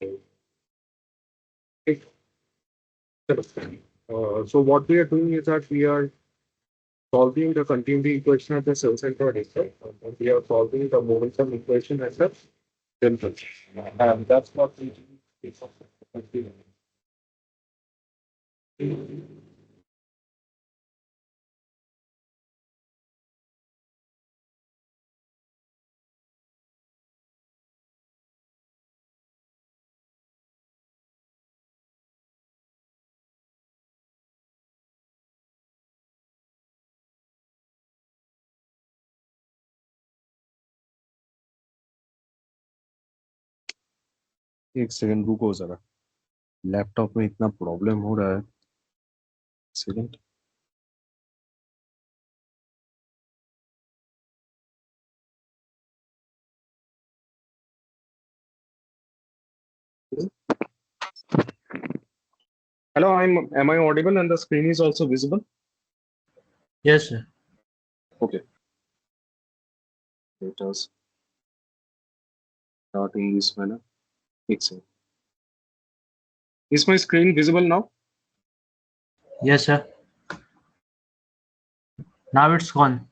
If, so what we are doing is that we are solving the continuity equation at the cell center itself, and we are solving the momentum equation at the center. And that's what we do. एक second रुको जरा, laptop में इतना problem हो रहा है। Second. Hello, am I audible and the screen is also visible? Yes, sir. Okay. Let us start in this manner. Excellent. Is my screen visible now? Yes, sir. Now it's gone.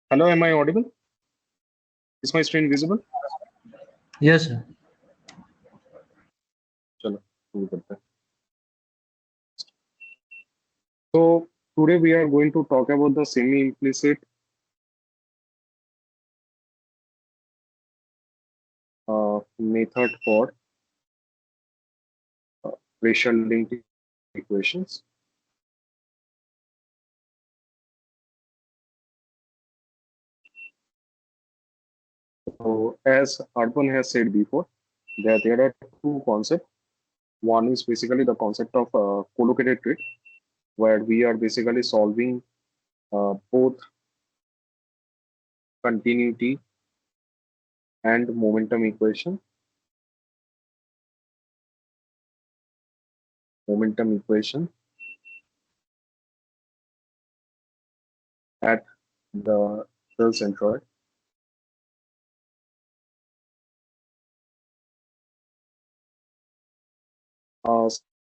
Hello, am I audible? Is my screen visible? Yes, sir. चलो शुरू करते हैं. So today we are going to talk about the semi-implicit method for racial linked equations. So as Arpan has said before, that there are two concepts. One is basically the concept of collocated grid, where we are basically solving both continuity and momentum equation at the cell centroid.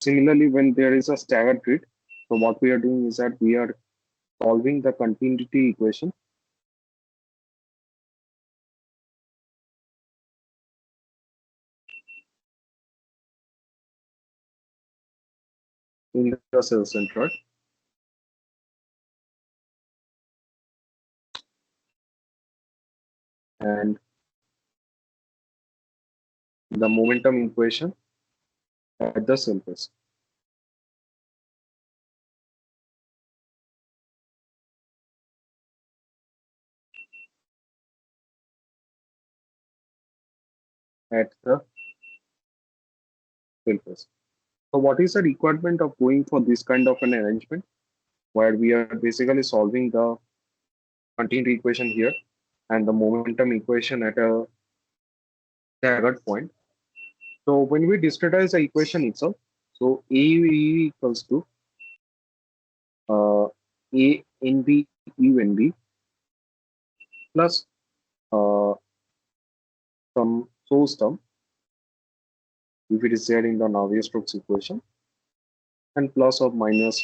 Similarly, when there is a staggered grid, so what we are doing is that we are solving the continuity equation in the cell centroid. And the momentum equation at the surface. At the surface. So what is the requirement of going for this kind of an arrangement where we are basically solving the continuity equation here and the momentum equation at a staggered point. So when we discretize the equation itself, so A equals to A NB U NB plus uh, some source term if it is there in the Navier-Stokes equation, and plus or minus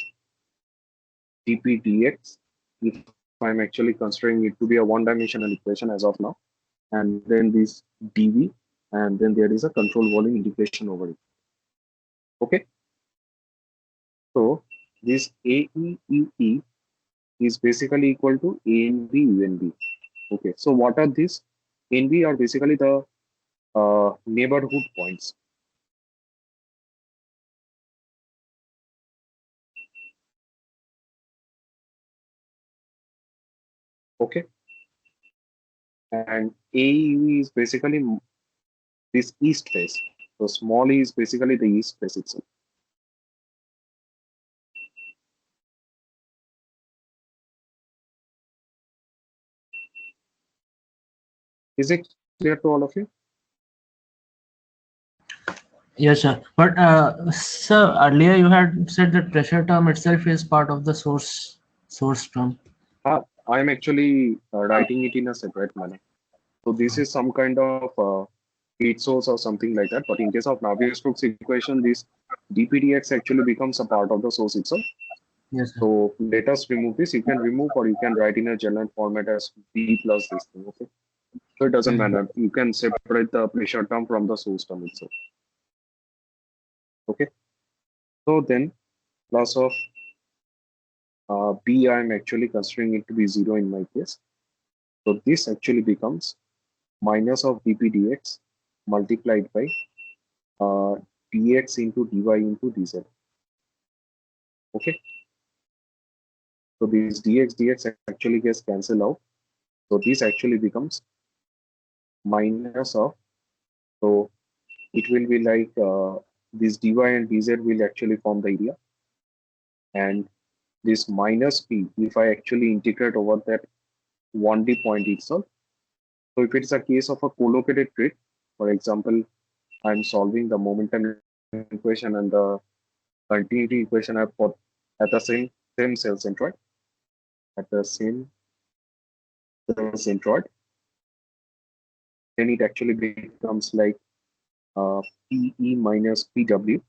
dp dx if I'm actually considering it to be a one-dimensional equation as of now, and then this dv, and then there is a control volume integration over it. Okay, so this AEUE is basically equal to ANB UNB. Okay, so what are these? NB are basically the neighborhood points. Okay, and AEU is basically this east face. So small e is basically the east face itself. Is it clear to all of you? Yes, sir. But sir, earlier you had said that pressure term itself is part of the source term. I am actually writing it in a separate manner. So this is some kind of heat source or something like that. But in case of Navier-Stokes equation, this dpdx actually becomes a part of the source itself. Yes, sir. So let us remove this. You can remove or you can write in a general format as B plus this thing. Okay. So it doesn't Mhm. matter. You can separate the pressure term from the source term itself. Okay. So then plus of B, I'm actually considering it to be 0 in my case. So this actually becomes minus of dp dx multiplied by uh, dx into dy into dz. Okay. So this dx actually gets cancelled out. So this actually becomes minus of, so it will be like this dy and dz will actually form the area, and this minus p if I actually integrate over that 1D point itself. So if it's a case of a collocated grid, for example, I'm solving the momentum equation and the continuity equation at the same cell centroid, at the same cell centroid, then it actually becomes like PE minus PW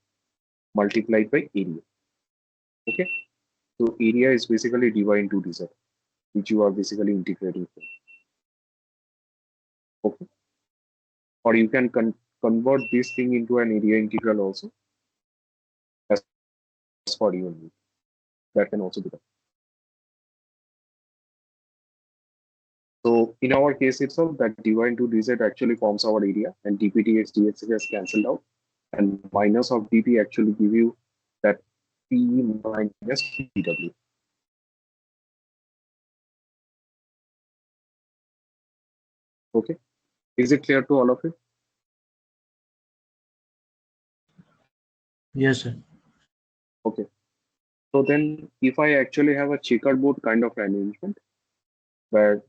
multiplied by area. Okay, so area is basically dy into dz, which you are basically integrating from. Okay, or you can convert this thing into an area integral also as for you and me. That can also be done. So in our case itself, that dy into dz actually forms our area, and dp dx gets cancelled out, and minus of dp actually give you that P minus pw. Okay, is it clear to all of you? Yes, sir. Okay, so then if I actually have a checkerboard kind of arrangement where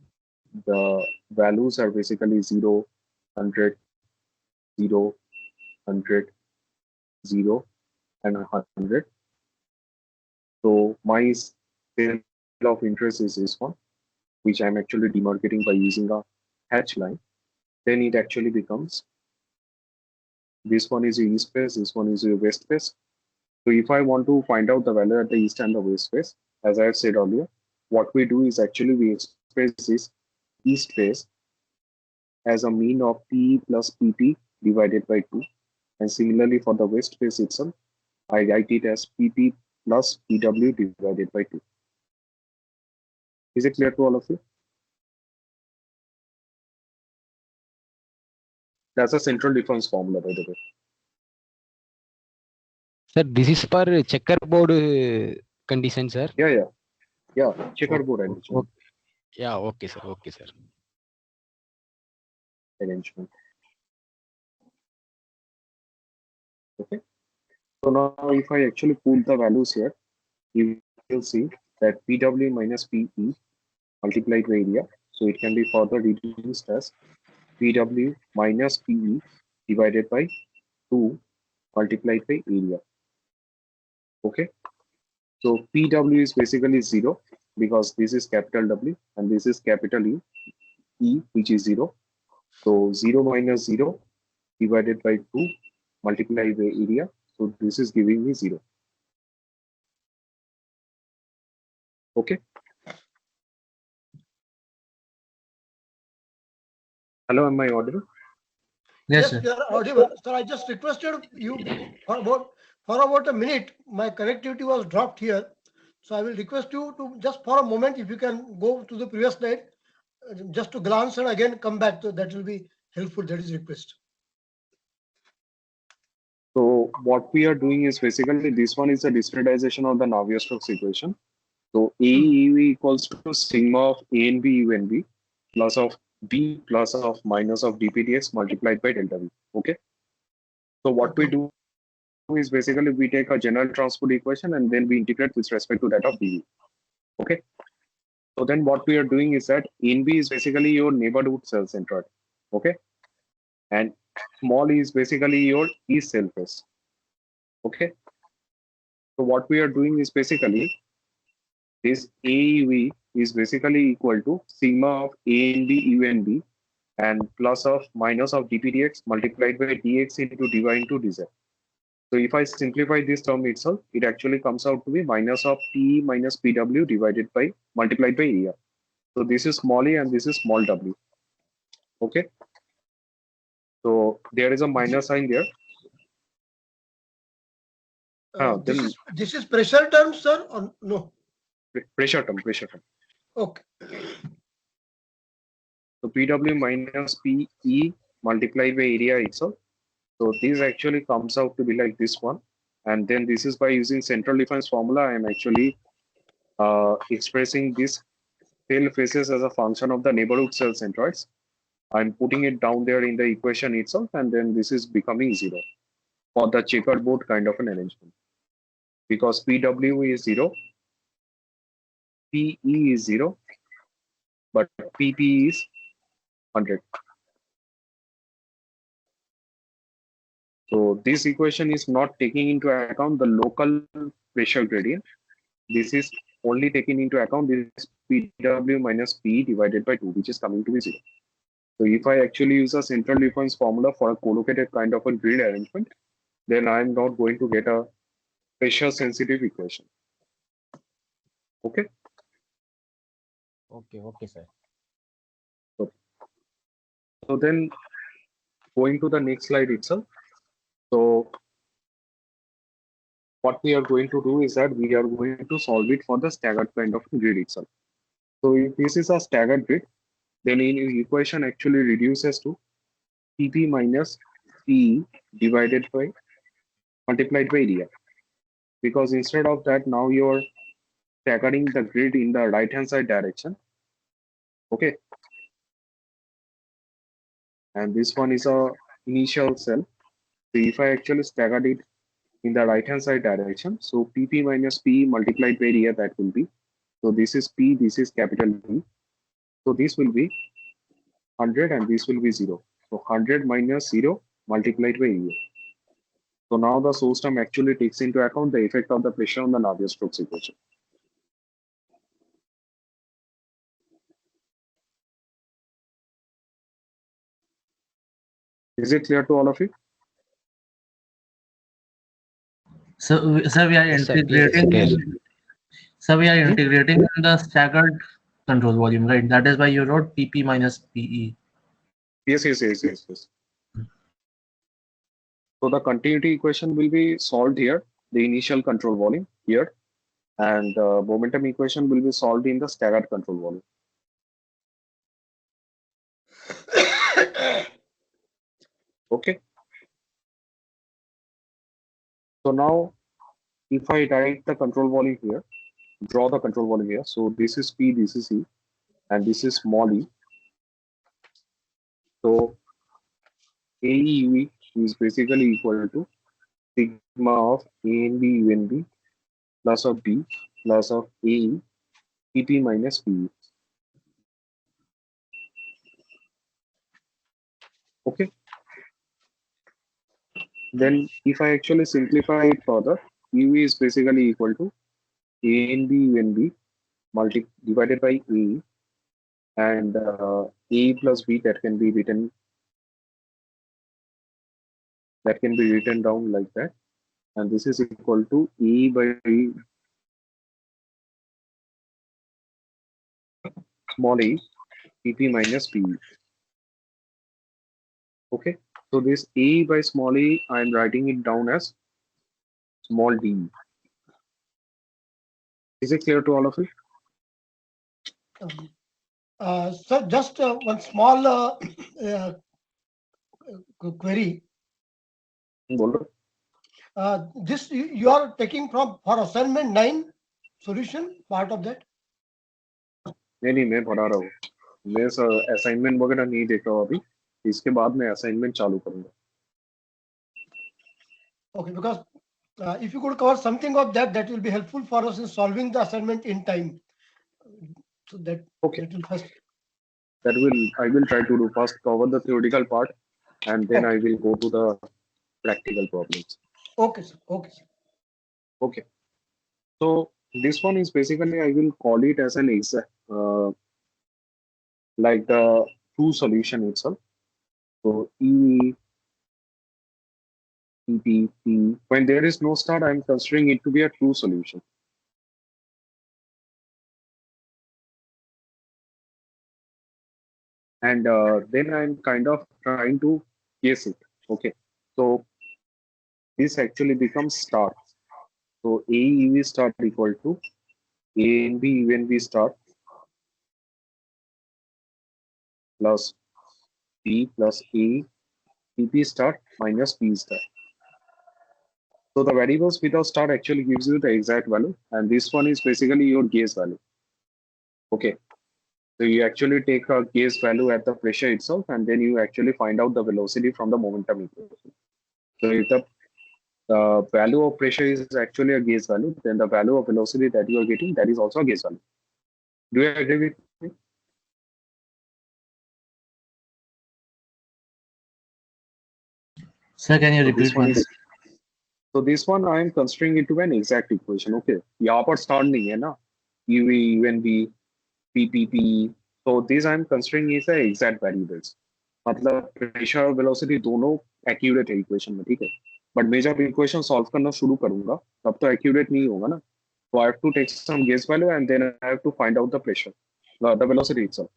the values are basically 0, 100, 0, 100, 0, and 100. So my scale of interest is this one, which I'm actually demarcating by using a hatch line. Then it actually becomes, this one is your east face, this one is your west face. So if I want to find out the value at the east and the west face, as I have said earlier, what we do is actually we express this east face as a mean of P plus PP divided by 2. And similarly for the west face itself, I write it as PP plus PW divided by 2. Is it clear to all of you? That's a central difference formula, by the way. Sir, this is for checkerboard condition, sir. Yeah. Checkerboard arrangement. Yeah, okay, sir. Okay, sir. Arrangement. Okay. So now if I actually put the values here, you will see that PW minus PE multiplied by area. So it can be further reduced as PW minus PE divided by 2 multiplied by area. Okay. So PW is basically 0 because this is capital W and this is capital E, which is 0. So 0 minus 0 divided by 2 multiplied by area. So this is giving me 0. Okay. Hello, am I audible? Yes, Yes, sir. you are audible. Sir, I just requested you for about a minute. My connectivity was dropped here. So I will request you to just for a moment, if you can go to the previous slide, just to glance and again come back. So that will be helpful. That is request. So what we are doing is basically this one is a discretization of the Navier-Stokes equation. So AEV equals to sigma of A and B U and B plus of B plus of minus of dpdx multiplied by delta V. Okay. So what we Okay. do is basically we take a general transport equation and then we integrate with respect to that of dV. Okay. So then what we are doing is that in B is basically your neighborhood cell centroid. Okay. And small e is basically your E cell phase. Okay. So what we are doing is basically this AEV is basically equal to sigma of A and B U and B and plus of minus of dpdx multiplied by dx into dy into dz. So if I simplify this term itself, it actually comes out to be minus of P minus PW divided by multiplied by area. So this is small e and this is small w. Okay. So there is a minus sign there. This Then is pressure term, sir, or no? pressure term, pressure term. Okay. So PW minus PE multiplied by area itself. So this actually comes out to be like this one. And then this is by using central difference formula, I am actually expressing this cell faces as a function of the neighborhood cell centroids. I'm putting it down there in the equation itself, and then this is becoming 0 for the checkerboard kind of an arrangement. Because PW is 0, PE is 0, but PP is 100. So this equation is not taking into account the local pressure gradient. This is only taking into account this PW minus P divided by 2, which is coming to be 0. So if I actually use a central difference formula for a collocated kind of a grid arrangement, then I'm not going to get a pressure sensitive equation. Okay. Okay, sir. So then going to the next slide itself. So what we are going to do is that we are going to solve it for the staggered kind of grid itself. So if this is a staggered grid, then in equation actually reduces to PP minus PE divided by multiplied by area. Because instead of that, now you're staggering the grid in the right hand side direction. Okay. And this one is a initial cell. So if I actually staggered it in the right hand side direction, so PP minus P multiplied by area, that will be. So this is P, this is capital P. So this will be 100 and this will be 0. So 100 minus 0 multiplied by area. So now the source term actually takes into account the effect of the pressure on the Navier-Stokes equation. Is it clear to all of you? So, sir, we are Yes, sir. Clear. integrating. So we are integrating in the staggered control volume, right? That is why you wrote PP minus PE. Yes. So the continuity equation will be solved here, the initial control volume here, and the momentum equation will be solved in the staggered control volume. Okay. So now if I write the control volume here, draw the control volume here. So this is P, this is E, and this is small e. So AEUE is basically equal to sigma of A and B U and B plus of B plus of AE PP minus PE. Okay. Then if I actually simplify it further, UE is basically equal to A and B U and B divided by AE, and AE plus B, that can be written That can be written down like that. And this is equal to E by small a Pp minus Pe. Okay. So this A by small a, I'm writing it down as small d. Is it clear to all of you? So just one small query. बोलो. This you are taking from for assignment 9 solution part of that. नहीं मैं पढ़ा रहा हूँ. मैं assignment वगैरह नहीं देख रहा हूँ अभी. इसके बाद मैं असाइनमेंट चालू करूंगा. Okay, because if you could cover something of that, that will be helpful for us in solving the assignment in time. So that Okay. that will first. I will try to do first cover the theoretical part, and then I will go to the practical problems. Okay, sir. Okay, sir. Okay. So this one is basically, I will call it as an exact, like the true solution itself. So E, P, P, P. When there is no start, I'm considering it to be a true solution. And then I'm kind of trying to guess it. Okay. So this actually becomes star. So A EV star equal to A and B even B star plus P plus A PP star minus P star. So the variables without star actually gives you the exact value, and this one is basically your gauge value. Okay. So you actually take a gauge value at the pressure itself, and then you actually find out the velocity from the momentum equation. So if the value of pressure is actually a gauge value, then the value of velocity that you are getting, that is also a gauge value. Do you agree with me? Sir, can you So this repeat one once? is, so this one I am considering it to an exact equation. Okay, यहाँ पर star नहीं है ना, UV, UNV, PPP. So this I am considering is the exact variables. मतलब pressure और velocity दोनों accurate है equation में, ठीक है. But मैं जब equation solve करना शुरू करूंगा, तब तो accurate नहीं होगा ना. So I have to take some guess value and then I have to find out the pressure, the velocity itself.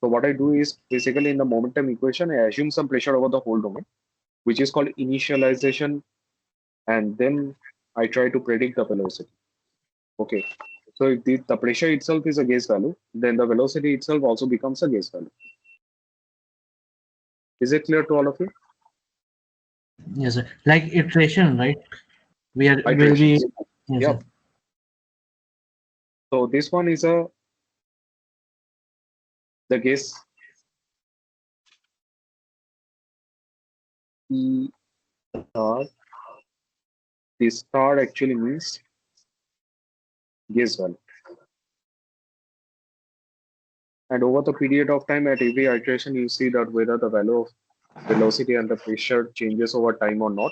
So what I do is basically in the momentum equation, I assume some pressure over the whole domain, which is called initialization, and then I try to predict the velocity. Okay. So if the pressure itself is a guess value, then the velocity itself also becomes a guess value. Is it clear to all of you? Yes, sir. Like iteration, right? We are will be. Iterations. Yes, Yep. sir. So this one is the guess E star. This star actually means guess value. And over the period of time, at every iteration, you see that whether the value of velocity and the pressure changes over time or not.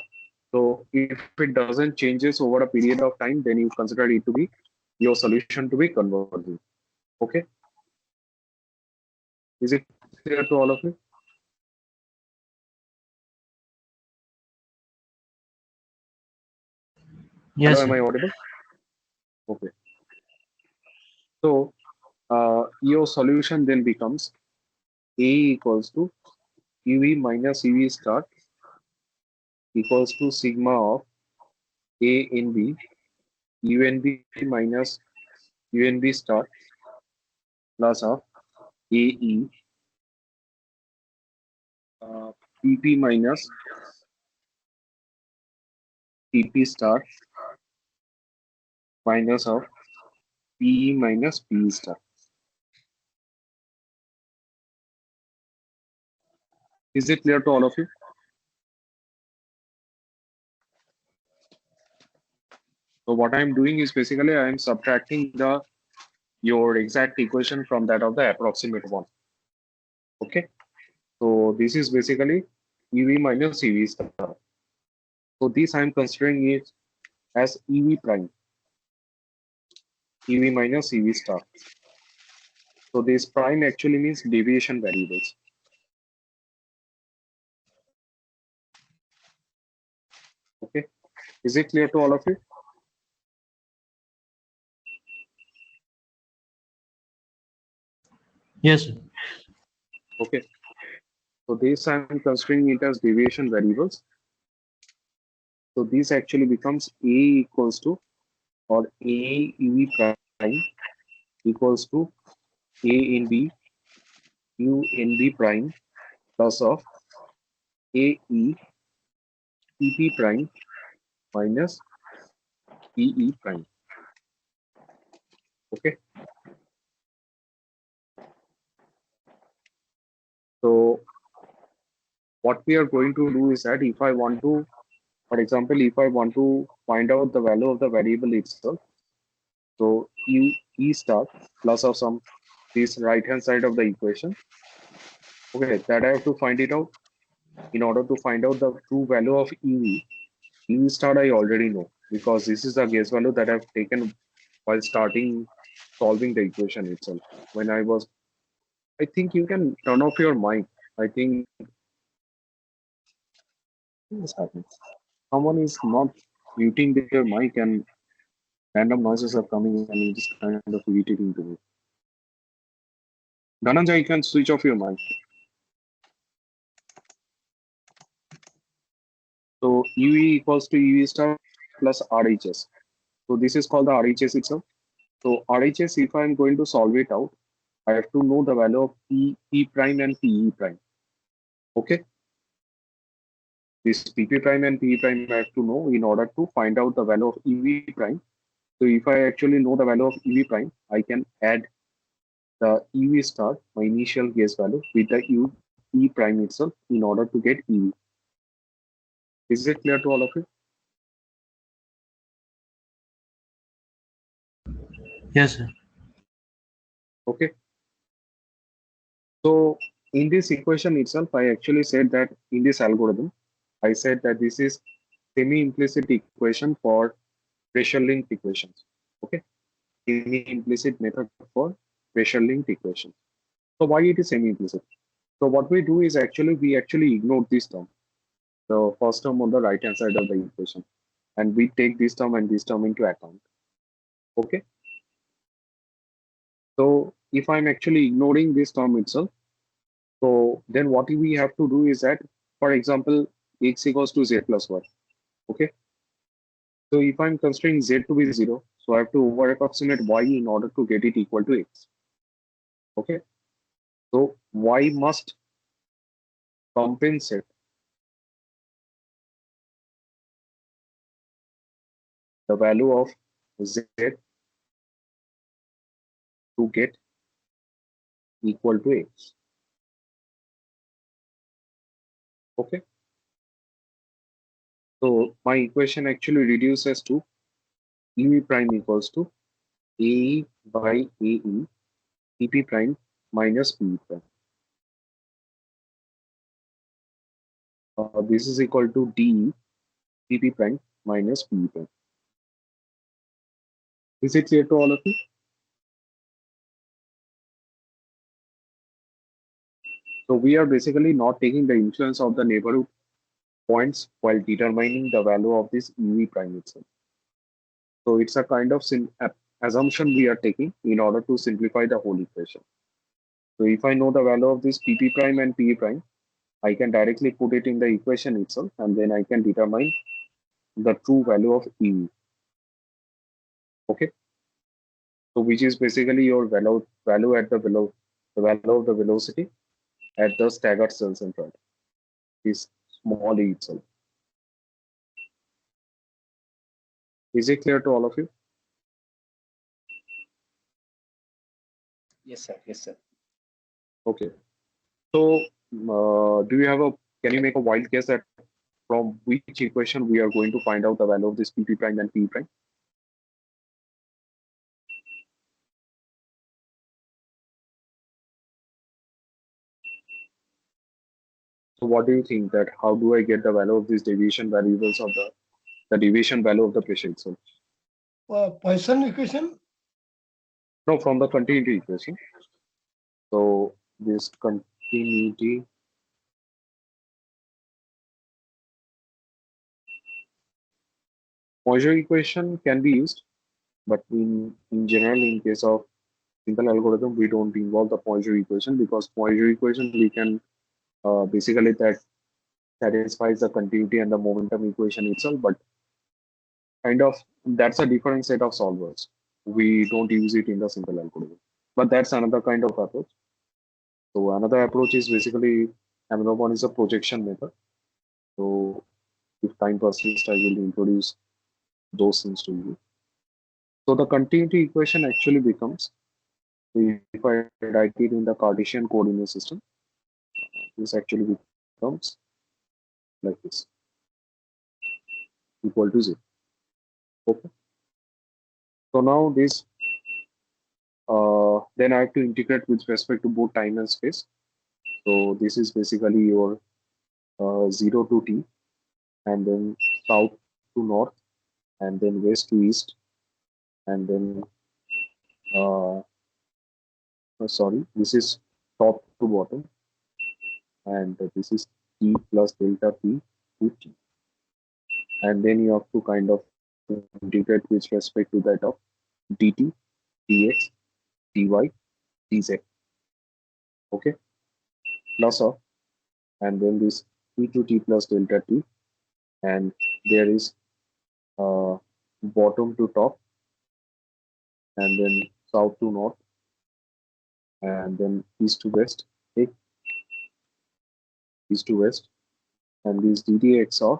So if it doesn't changes over a period of time, then you consider it to be your solution to be convergent. Okay. Is it clear to all of you? Yes, Hello, am sir. I audible? Okay. So your solution then becomes A equals to EV minus EV star equals to sigma of A in B, UNB minus UNB star plus of AE, PP minus PP star minus of PE minus PE star. Is it clear to all of you? So what I'm doing is basically I'm subtracting your exact equation from that of the approximate one. Okay. So this is basically EV minus EV star. So this I'm considering it as EV prime, EV minus EV star. So this prime actually means deviation variables. Is it clear to all of you? Yes, sir. Okay. So this I'm considering it as deviation variables. So this actually becomes A equals to, or A EV prime equals to A in B U in B prime plus of A E PP prime minus PE prime. Okay. So what we are going to do is that if I want to, for example, if I want to find out the value of the variable itself, so E star plus of some this right hand side of the equation, okay, that I have to find it out. In order to find out the true value of EV star I already know because this is the guess value that I've taken while starting solving the equation itself. When I think you can turn off your mic. I think what is happening. Someone is not muting their mic and random noises are coming and it is kind of irritating to me. Dhananjay, you can switch off your mic. So UE equals to UE star plus RHS. So this is called the RHS itself. So RHS, if I'm going to solve it out, I have to know the value of P prime and PE prime. Okay. This PP prime and PE prime I have to know in order to find out the value of EV prime. So if I actually know the value of EV prime, I can add the EV star, my initial guess value, with the E prime itself in order to get EV. Is it clear to all of you? Yes, sir. Okay. So in this equation itself, I actually said that in this algorithm, I said that this is semi-implicit equation for pressure linked equations. Okay. Semi-implicit method for pressure linked equations. So why it is semi-implicit? So what we do is actually we actually ignore this term, the first term on the right hand side of the equation, and we take this term and this term into account. Okay. So if I'm actually ignoring this term itself, so then what we have to do is that, for example, x equals to z plus y. Okay. So if I'm considering z to be 0, so I have to over approximate y in order to get it equal to x. Okay. So y must compensate the value of z to get equal to x. Okay. So my equation actually reduces to EV prime equals to AE by AE PP prime minus PE prime. This is equal to DE PP prime minus PE prime. Is it clear to all of you? So we are basically not taking the influence of the neighborhood points while determining the value of this EV prime itself. So it's a kind of assumption we are taking in order to simplify the whole equation. So if I know the value of this PP prime and PE prime, I can directly put it in the equation itself and then I can determine the true value of EV. Okay. So which is basically your value at the value of the velocity at the staggered cell centroid is small e itself. Is it clear to all of you? Yes, sir. Yes, sir. Okay. So do you have a can you make a wild guess that from which equation we are going to find out the value of this PP prime and P prime? So what do you think that how do I get the value of these deviation variables of the deviation value of the pressure itself? Poisson equation. No, from the continuity equation. So this continuity Poisson equation can be used, but in general, in case of simple algorithm, we don't involve the Poisson equation, because Poisson equation we can basically that satisfies the continuity and the momentum equation itself, but kind of that's a different set of solvers. We don't use it in the simple algorithm, but that's another kind of approach. So another approach is basically another one is a projection method. So if time persists, I will introduce those things to you. So the continuity equation actually becomes, if I write it in the Cartesian coordinate system, this actually becomes like this, equal to 0. Okay. So now this, then I have to integrate with respect to both time and space. So this is basically your 0 to t, and then south to north, and then west to east, and then sorry, this is top to bottom, and this is t plus delta t to t, and then you have to kind of integrate with respect to that of dt, dx, dy, dz. Okay, plus of, and then this t to t plus delta t, and there is bottom to top, and then south to north, and then east to west, okay, east to west, and this ddx of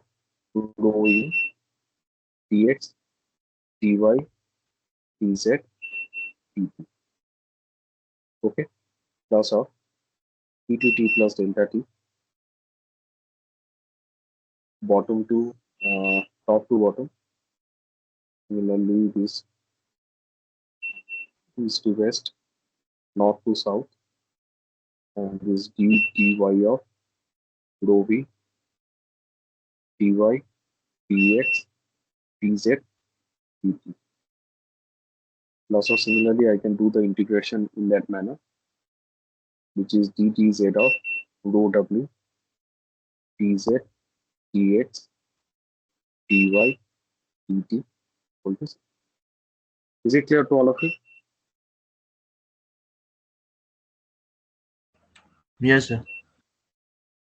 rho in dx, dy, dz, dt. Okay, plus of t to t plus delta t, bottom to top to bottom. Similarly, this east to west, north to south, and this dy of rho v, dy, dx, dz, dt. Also, similarly, I can do the integration in that manner, which is dtz of rho w, dz, dx, dy, dt. Is it clear to all of you? Yes, sir.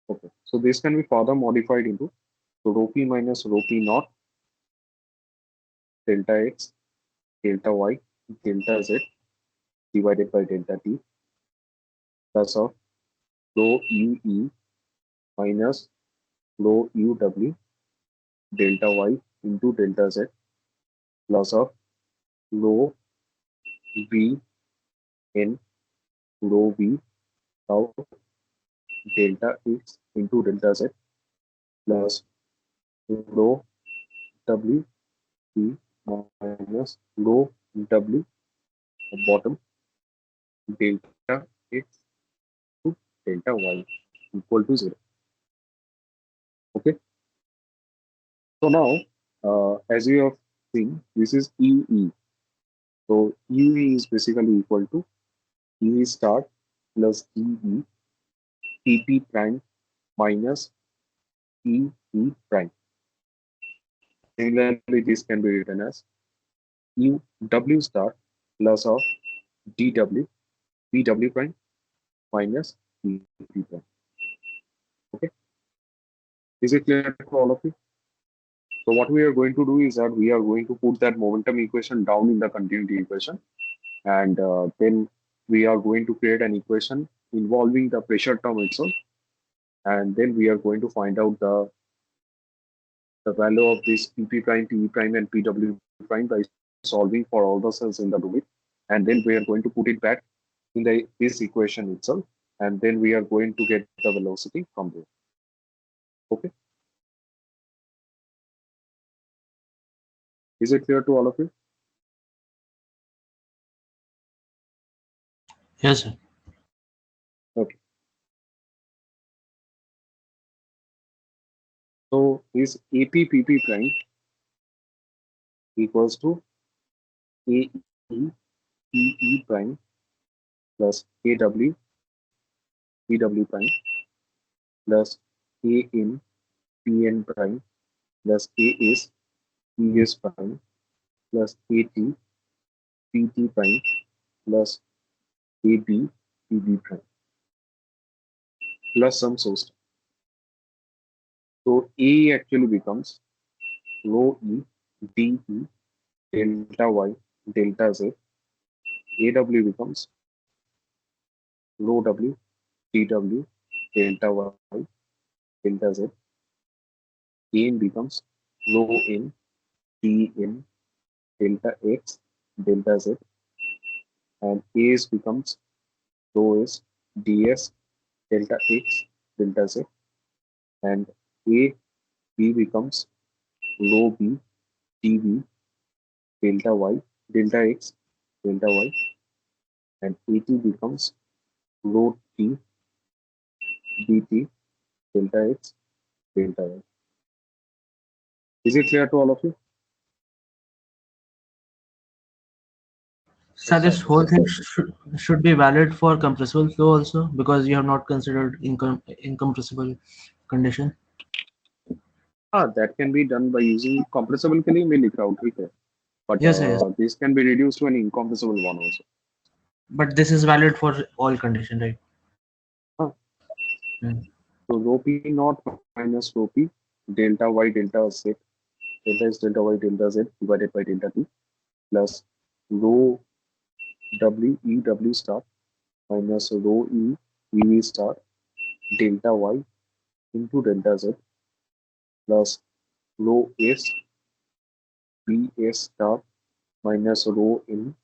Okay. So this can be further modified into, so rho p minus rho p naught, delta x, delta y, delta z divided by delta t, plus of rho u e minus rho u w delta y into delta z, plus of rho v n rho v tau delta x into delta z, plus rho w v minus rho w bottom delta x to delta y equal to 0. Okay. So now, as you have seen, this is UE. So UE is basically equal to UE start plus EE PP prime minus EE prime. Similarly, this can be written as U W star plus of DW PW prime minus PP prime. Okay, is it clear to all of you? So what we are going to do is that we are going to put that momentum equation down in the continuity equation, and then we are going to create an equation involving the pressure term itself, and then we are going to find out the value of this pp prime, pe prime, and pw prime by solving for all the cells in the domain, and then we are going to put it back in this equation itself, and then we are going to get the velocity from there. Okay, is it clear to all of you? Yes, sir. Okay, so this APPP prime equals to AEPE prime plus AW PW prime plus AN PN prime plus A is ES prime plus AT PT prime plus AB PB prime plus some source. So A actually becomes rho E dE delta Y delta Z. AW becomes rho W dW delta Y delta Z. AN becomes rho N dN delta X delta Z, and AS becomes rho S ds delta X delta Z, and AB becomes rho B dV delta Y delta X delta Y, and AT becomes rho T dt delta X delta Y. Is it clear to all of you? So this whole thing should be valid for compressible flow also, because you have not considered incompressible condition. That can be done by using compressible के लिए मैं लिख रहा हूँ ठीक है, but Yes, yes. this can be reduced to an incompressible one also. But this is valid for all condition, right? हाँ, Hmm. so rho P naught minus rho P delta Y delta Z delta S delta Y delta Z divided by delta T plus rho W E W star minus rho E E V star delta Y into delta Z plus rho S B S star minus rho in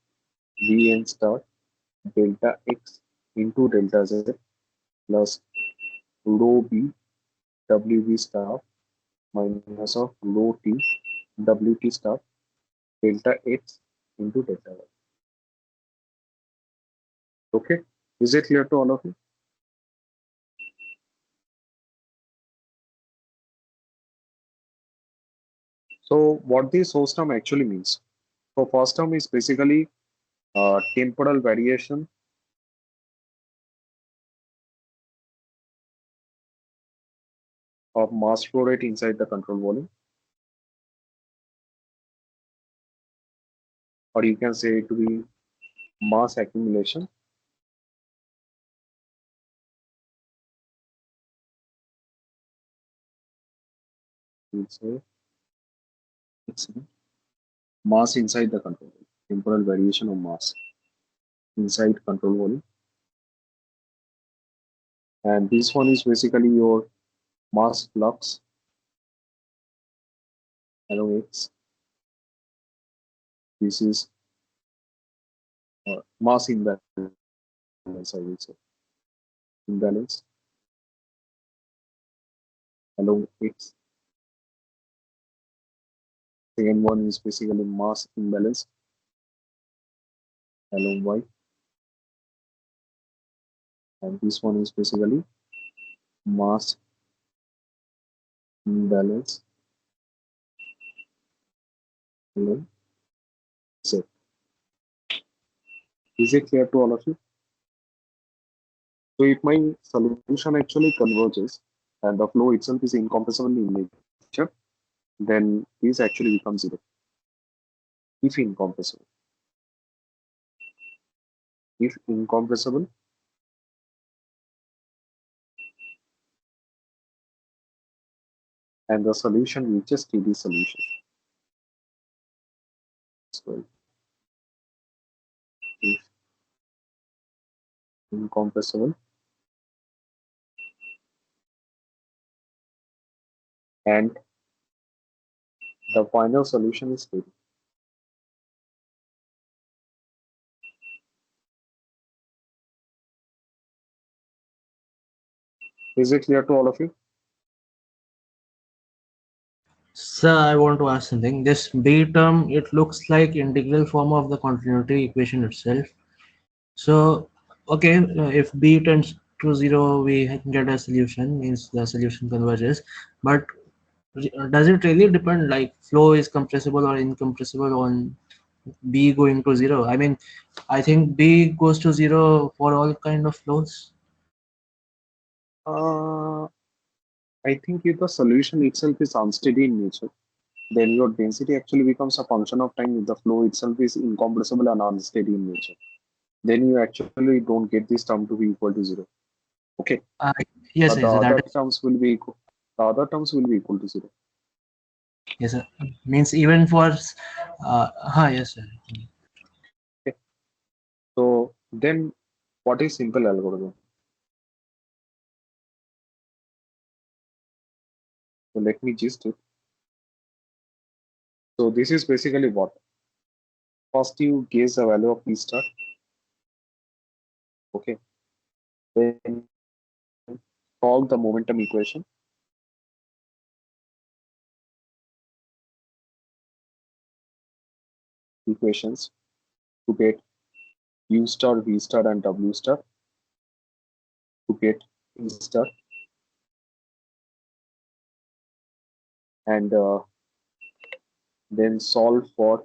V N star delta X into delta Z plus rho B W V star minus of rho T W T star delta X into delta Y. Okay, is it clear to all of you? So what this source term actually means? So first term is basically temporal variation of mass flow rate inside the control volume, or you can say it to be mass accumulation. We'll say it's mass inside the control volume, temporal variation of mass inside control volume. And this one is basically your mass flux along X. This is mass imbalance, I will say. Imbalance along X. Second one is basically mass imbalance along Y. And this one is basically mass imbalance along Z. Is it clear to all of you? So if my solution actually converges and the flow itself is incompressible in nature, then this actually becomes zero. If incompressible. If incompressible, and the solution reaches steady solution. So if incompressible and the final solution is steady. Is it clear to all of you? Sir, I want to ask something. This B term, it looks like integral form of the continuity equation itself. So, okay, if B tends to zero, we get a solution, means the solution converges. But does it really depend, like flow is compressible or incompressible on B going to zero? I mean, I think B goes to zero for all kind of flows. I think if the solution itself is unsteady in nature, then your density actually becomes a function of time if the flow itself is incompressible and unsteady in nature. Then you actually don't get this term to be equal to zero. Okay, Uh, yes, but the yes, that other is, terms will be equal. The other terms will be equal to zero. yes, sir. Means even for, yes, sir. Okay. So then, what is simple algorithm? So let me gist it. So this is basically what? First, you guess the value of P star. Okay. Then solve the momentum equations to get U star, V star, and W star to get P star, and then solve for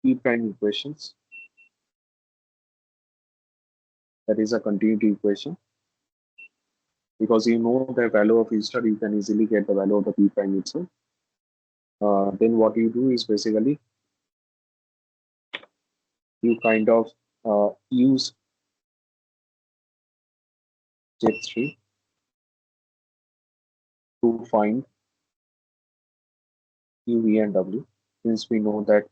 P prime equations. That is a continuity equation. Because you know the value of E star, you can easily get the value of the P prime itself. Then what you do is basically you kind of use step 3 to find U, V, and W. Since we know that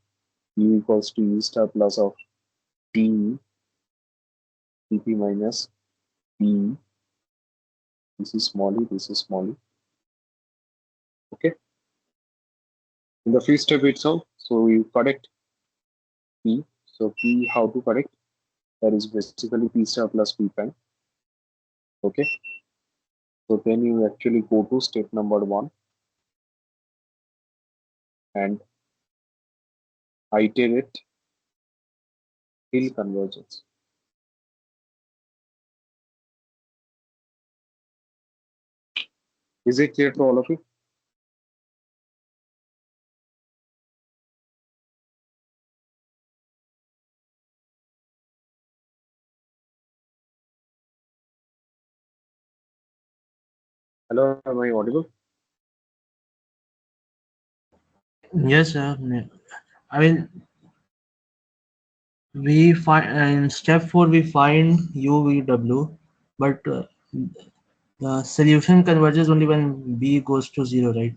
U equals to U star plus of T, Tp minus P. This is small e, this is small e. Okay. In the first step itself, so you correct P. So P, how to correct? That is basically P star plus P prime. Okay. So then you actually go to step number 1 and iterate till convergence. Is it clear to all of you? Hello, am I audible? Yes, sir. I mean, we find in step 4 we find UVW, but the solution converges only when B goes to 0, right?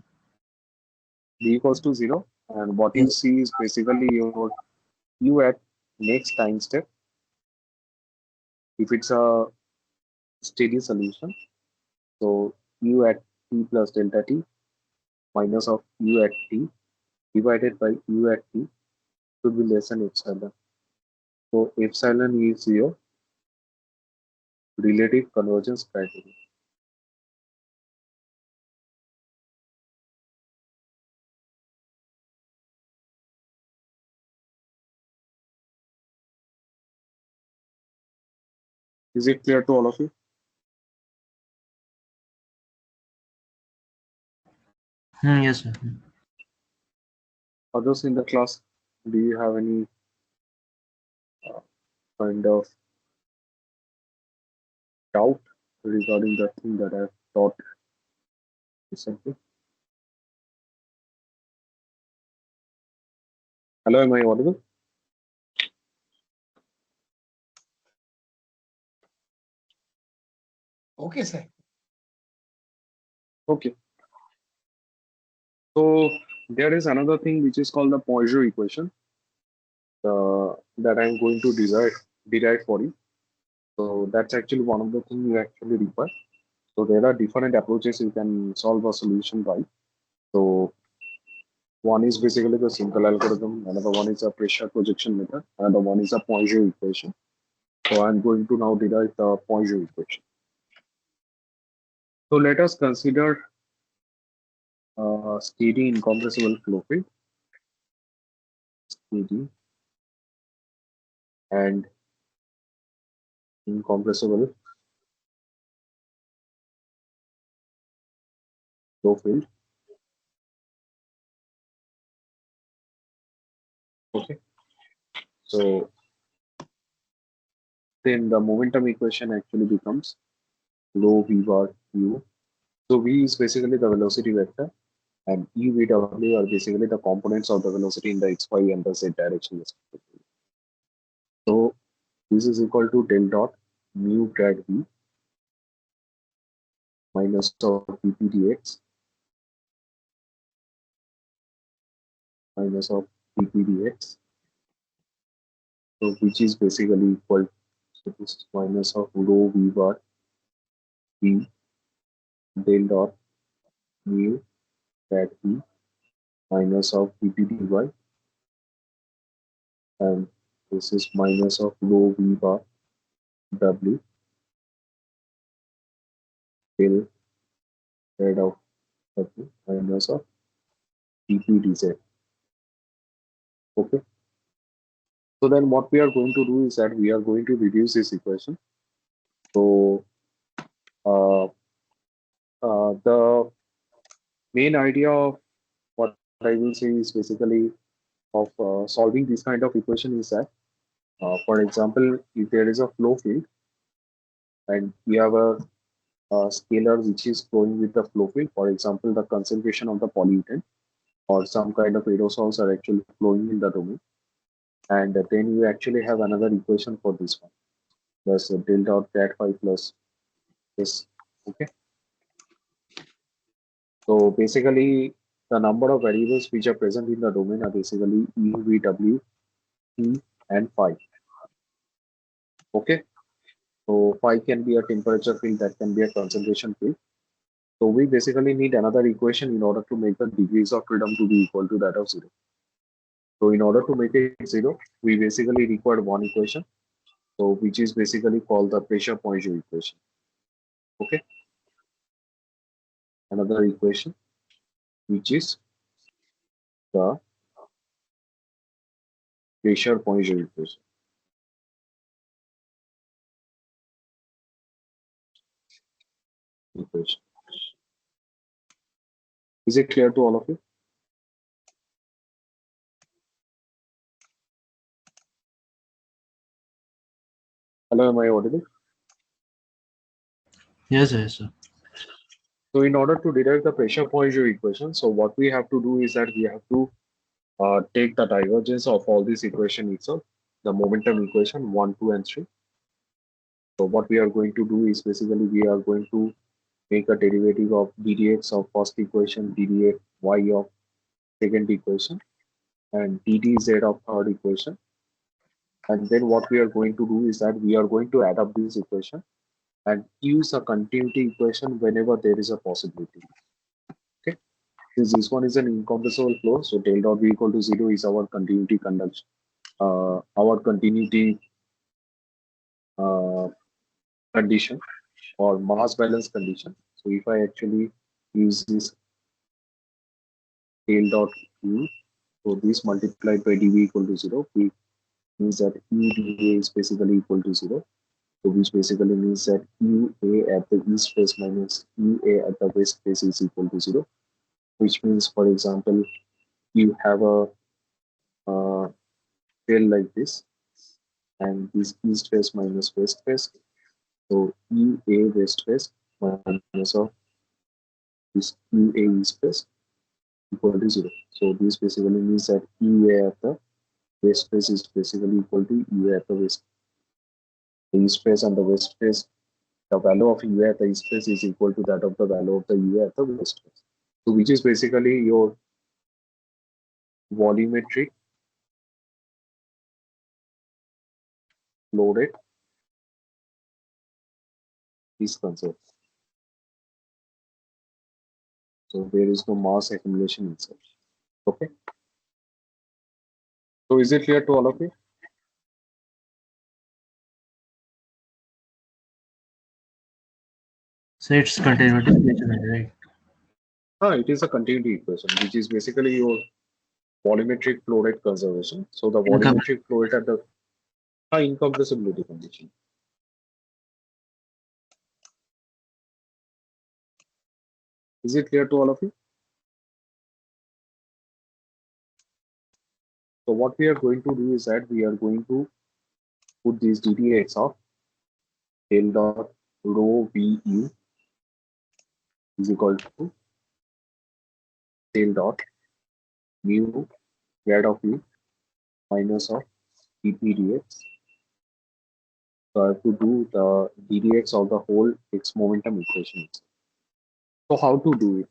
B equals to 0. And what you Yes. see is basically your U at next time step. If it's a steady solution, so U at T plus delta T minus of U at T divided by U at T should be less than epsilon. So epsilon is your relative convergence criteria. Is it clear to all of you? Yes, sir. Others in the class, do you have any kind of doubt regarding the thing that I've taught recently? Hello, am I audible? Okay, sir. Okay. So there is another thing which is called the Poisson equation that I'm going to derive for you. So that's actually one of the things you actually require. So there are different approaches you can solve a solution by. So one is basically the simple algorithm, another one is a pressure projection method, another one is a Poisson equation. So I'm going to now derive the Poisson equation. So let us consider steady incompressible flow field, steady and incompressible flow field. Okay. So then the momentum equation actually becomes rho v bar u. So v is basically the velocity vector and u v w are basically the components of the velocity in the x, y, and the z direction respectively. So this is equal to del dot mu grad v minus of dp dx minus of dp dx. So which is basically equal to this minus of rho v bar v del dot mu grad v minus of dp dy, and this is minus of rho v bar w del head of w minus of dp dz. Okay. So then what we are going to do is that we are going to reduce this equation. So the main idea of what I will say is basically of solving this kind of equation is that, for example, if there is a flow field and we have a scalar which is flowing with the flow field, for example, the concentration of the pollutant or some kind of aerosols are actually flowing in the domain, and then you actually have another equation for this one, plus del dot cat phi plus this. Okay. So basically, the number of variables which are present in the domain are basically u, v, w, t, and phi. Okay. So phi can be a temperature field, that can be a concentration field. So we basically need another equation in order to make the degrees of freedom to be equal to that of zero. So in order to make it zero, we basically require one equation, so which is basically called the pressure Poisson equation. Okay. Another equation, which is the pressure Poisson equation. Is it clear to all of you? Hello, am I audible? Yes, yes, sir. So in order to derive the pressure Poisson equation, so what we have to do is that we have to take the divergence of all these equation itself, the momentum equation 1, 2, and 3. So what we are going to do is basically we are going to make a derivative of ddx of first equation, ddx y of second equation, and ddz of third equation. And then what we are going to do is that we are going to add up this equation and use a continuity equation whenever there is a possibility. Okay. Since this one is an incompressible flow, so del dot v equal to 0 is our continuity conduction, our continuity condition or mass balance condition. So if I actually use this del dot u, so this multiplied by dv equal to 0, we means that u dA is basically equal to 0. So which basically means that ua at the east face minus ua at the west face is equal to 0. Which means, for example, you have a tail like this, and this east face minus west face. So ua west face minus of this ua east face equal to 0. So this basically means that ua at the west face is basically equal to ua at the west. The east face and the west face, the value of ua at the east face is equal to that of the value of the ua at the west face. So which is basically your volumetric flow rate is conserved. So there is no mass accumulation inside. Okay. So is it clear to all of you? So it's continuity equation, right? It is a continuity equation, which is basically your volumetric flow rate conservation. So the Income. volumetric flow rate at the incompressibility condition. Is it clear to all of you? So what we are going to do is that we are going to put these ddx of del dot rho vu is equal to tail dot mu grad of u minus of dp dx. So I have to do the ddx of the whole x momentum equation. So how to do it?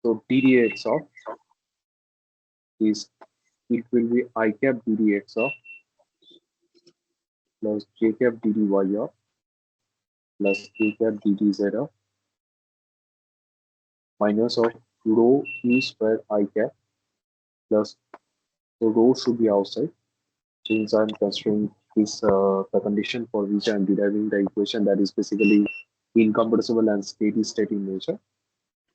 So ddx of is, it will be I cap ddx of plus j cap ddy of plus k cap ddz of minus of rho u square I cap plus, so rho should be outside since I'm considering this the condition for which I'm deriving the equation, that is basically incompressible and steady state in nature.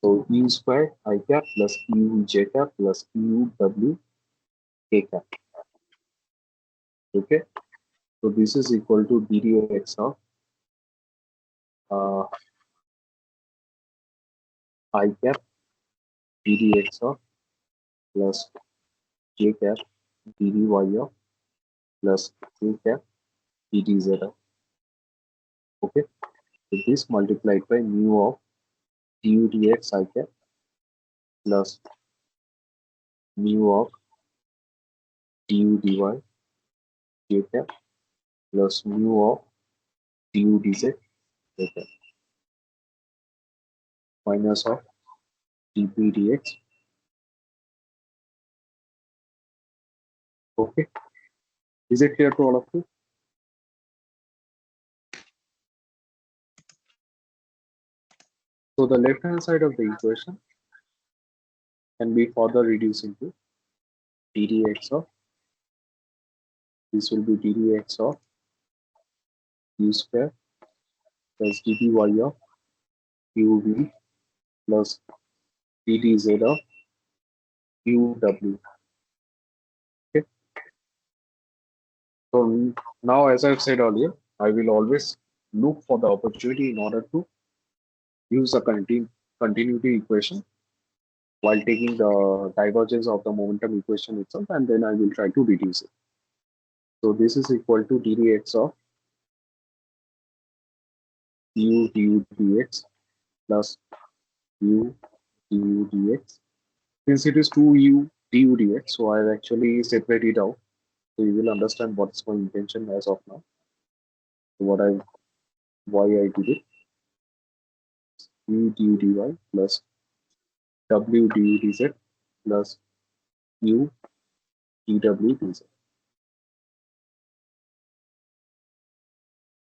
So u square I cap plus u j cap plus u w k cap. Okay, so this is equal to ddx of uh, I cap ddx of plus j cap ddy of plus k cap ddz of. Okay, so this multiplied by mu of du dx I cap plus mu of du dy j cap plus mu of du dz j cap minus of dp dx. Okay, is it clear to all of you? So the left hand side of the equation can be further reduced into ddx of, this will be ddx of u square plus ddy of uv plus ddz of uw. Okay, so now as I've said earlier, I will always look for the opportunity in order to use a continuity equation while taking the divergence of the momentum equation itself, and then I will try to reduce it. So this is equal to ddx of u du dx plus u du dx. Since it is 2u du dx, so I've actually separated it out. So you will understand what's my intention as of now. So why I did it. U du dy plus w du dz plus u dw dz.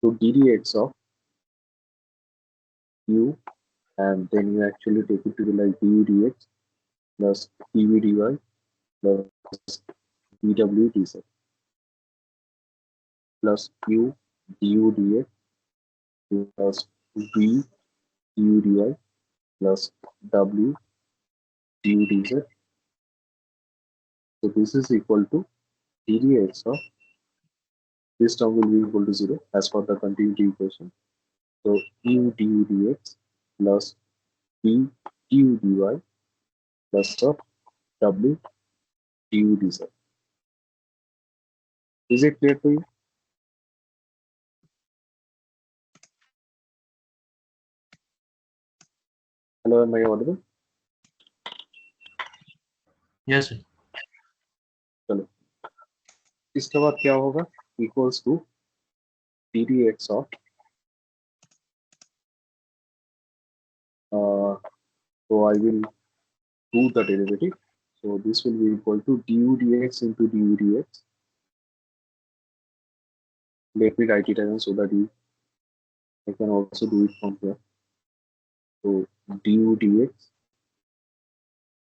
So ddx of u, and then you actually take it to be like du dx plus dv dy plus dw dz plus u du dx plus v du dy plus w du dz. So this is equal to ddx of, this term will be equal to 0 as per the continuity equation. So u du dx plus v du dy plus of w du dz. Is it clear to you? Hello, am I audible? Yes, sir. चलो, इसके बाद क्या होगा? Equals to ddx of so I will do the derivative. So this will be equal to du dx into du dx. Let me write it again so that I can also do it from here. So du dx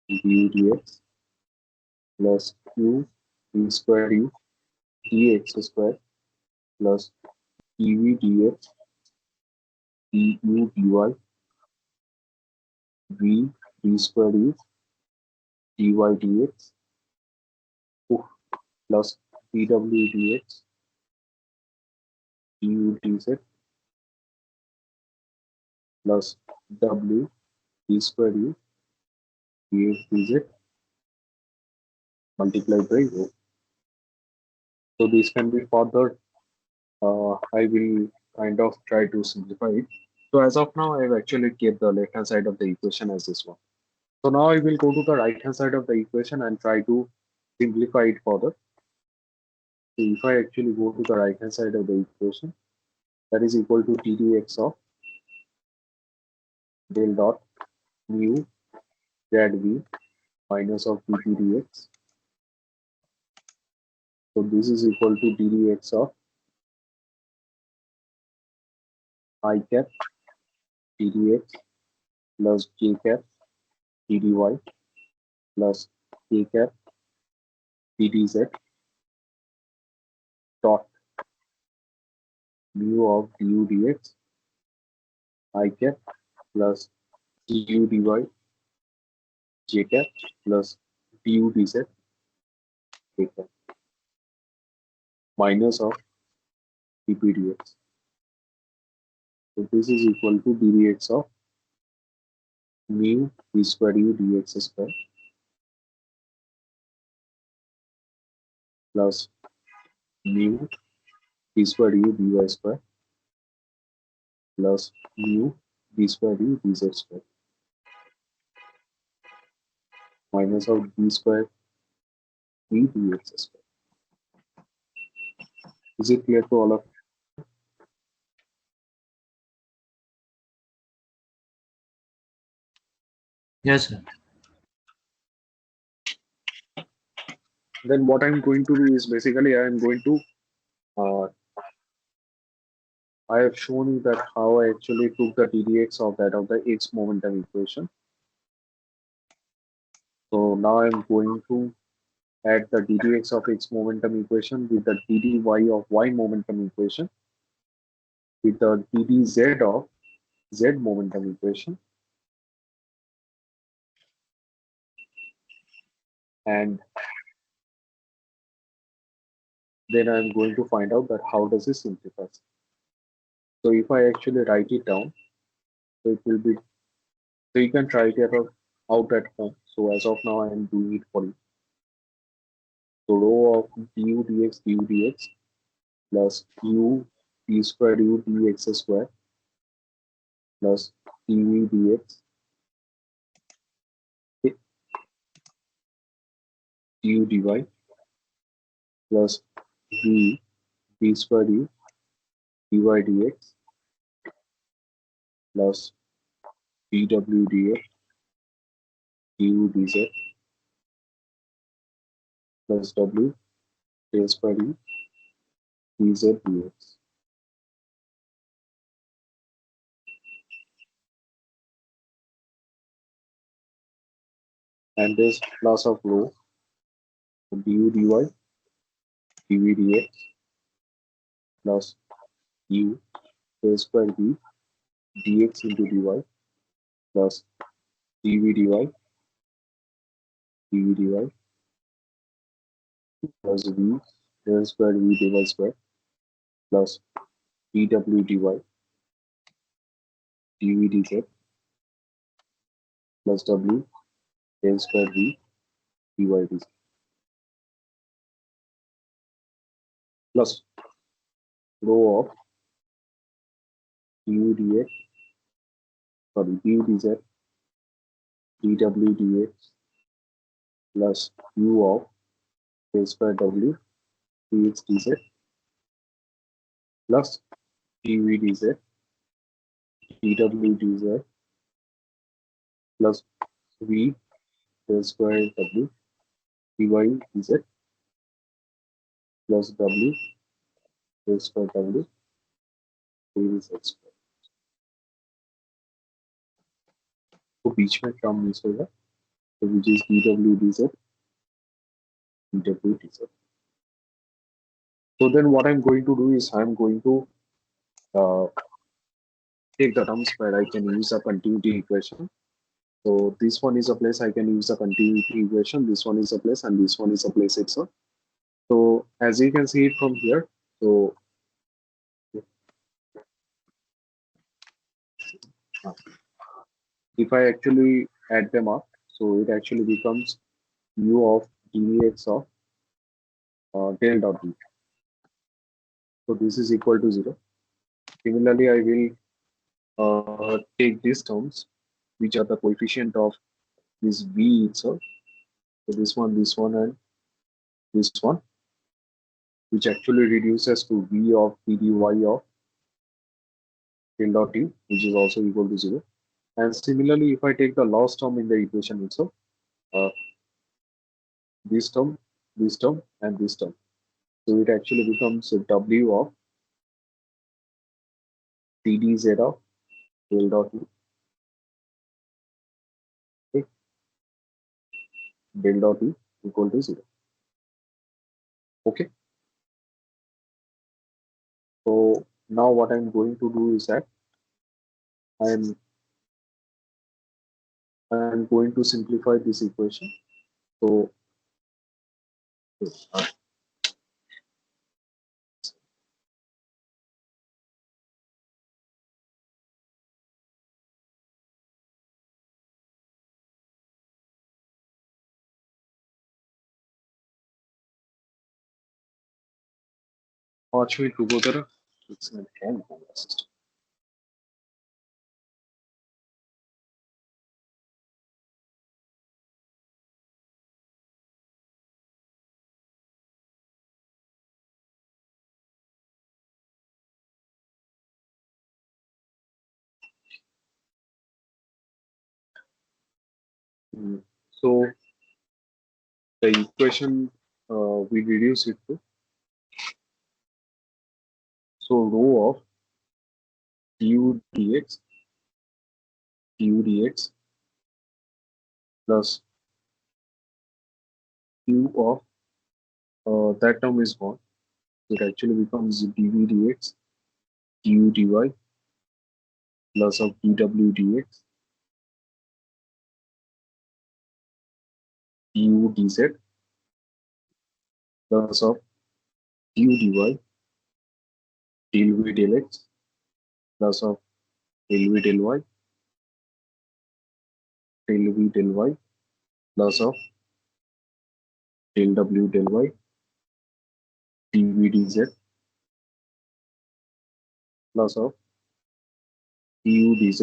du dx plus q d square u dx square plus dv dx du dy v d square u dy dx plus dw dx du dz plus w d square u dx dz multiplied by rho. So this can be further, I will kind of try to simplify it. So as of now, I've actually kept the left hand side of the equation as this one. So now I will go to the right hand side of the equation and try to simplify it further. So if I actually go to the right hand side of the equation, that is equal to d dx of del dot mu grad v minus of dp dx. So this is equal to d dx of I cap d dx plus j cap d dy plus k cap d dz dot mu of du dx I cap plus du dy j cap plus du dz k cap minus of dp dx. So this is equal to d dx of mu d square u dx square plus mu d square u dy square plus mu d square u dz square minus of d square v dx square. Is it clear to all of you? Yes, sir. Then what I'm going to do is basically I'm going to I have shown you that how I actually took the ddx of that of the x momentum equation. So now I'm going to add the ddx of x momentum equation with the ddy of y momentum equation with the ddz of z momentum equation, and then I'm going to find out that how does it simplify. So if I actually write it down, so it will be, so you can try it out at home. So as of now I am doing it for you. So rho of du dx plus u d square u dx square plus dv dx du dy plus v d square u dy dx plus dw dx du dz plus w del square u dz dx. And this plus of rho du dy dv dx plus u del square v dx into dy plus dv dy dv dy plus v del square v dy square plus dw dy dv dz plus w del square v dy dz plus rho of du dx sorry du dz dw dx plus u of del square w dx dz plus dv dz dw dz plus v del square w dy dz plus w del square w dz square. तो बीच में term miss होगा, so which is dw dz dw dz. So then what I'm going to do is I'm going to uh, take the terms where I can use a continuity equation. So this one is a place I can use a continuity equation, this one is a place, and this one is a place itself. So as you can see it from here, so if I actually add them up, so it actually becomes u of dx of del dot d. So this is equal to 0. Similarly, I will take these terms, which are the coefficient of this v itself. So this one, and this one, which actually reduces to v of d dy of del dot t, which is also equal to 0. And similarly, if I take the last term in the equation itself, uh, this term, and this term, so it actually becomes w of d dz of del dot t, okay, del dot t equal to 0. Okay. So now what I'm going to do is that I'm I'm going to simplify this equation. So watch me together. It's an hand system. So the equation we reduce it to, so rho of du dx plus q of that term is gone. It actually becomes dv dx du dy plus of dw dx du dz plus of du dy del v del x plus of del v del y del v del y plus of del w del y dv dz plus of du dz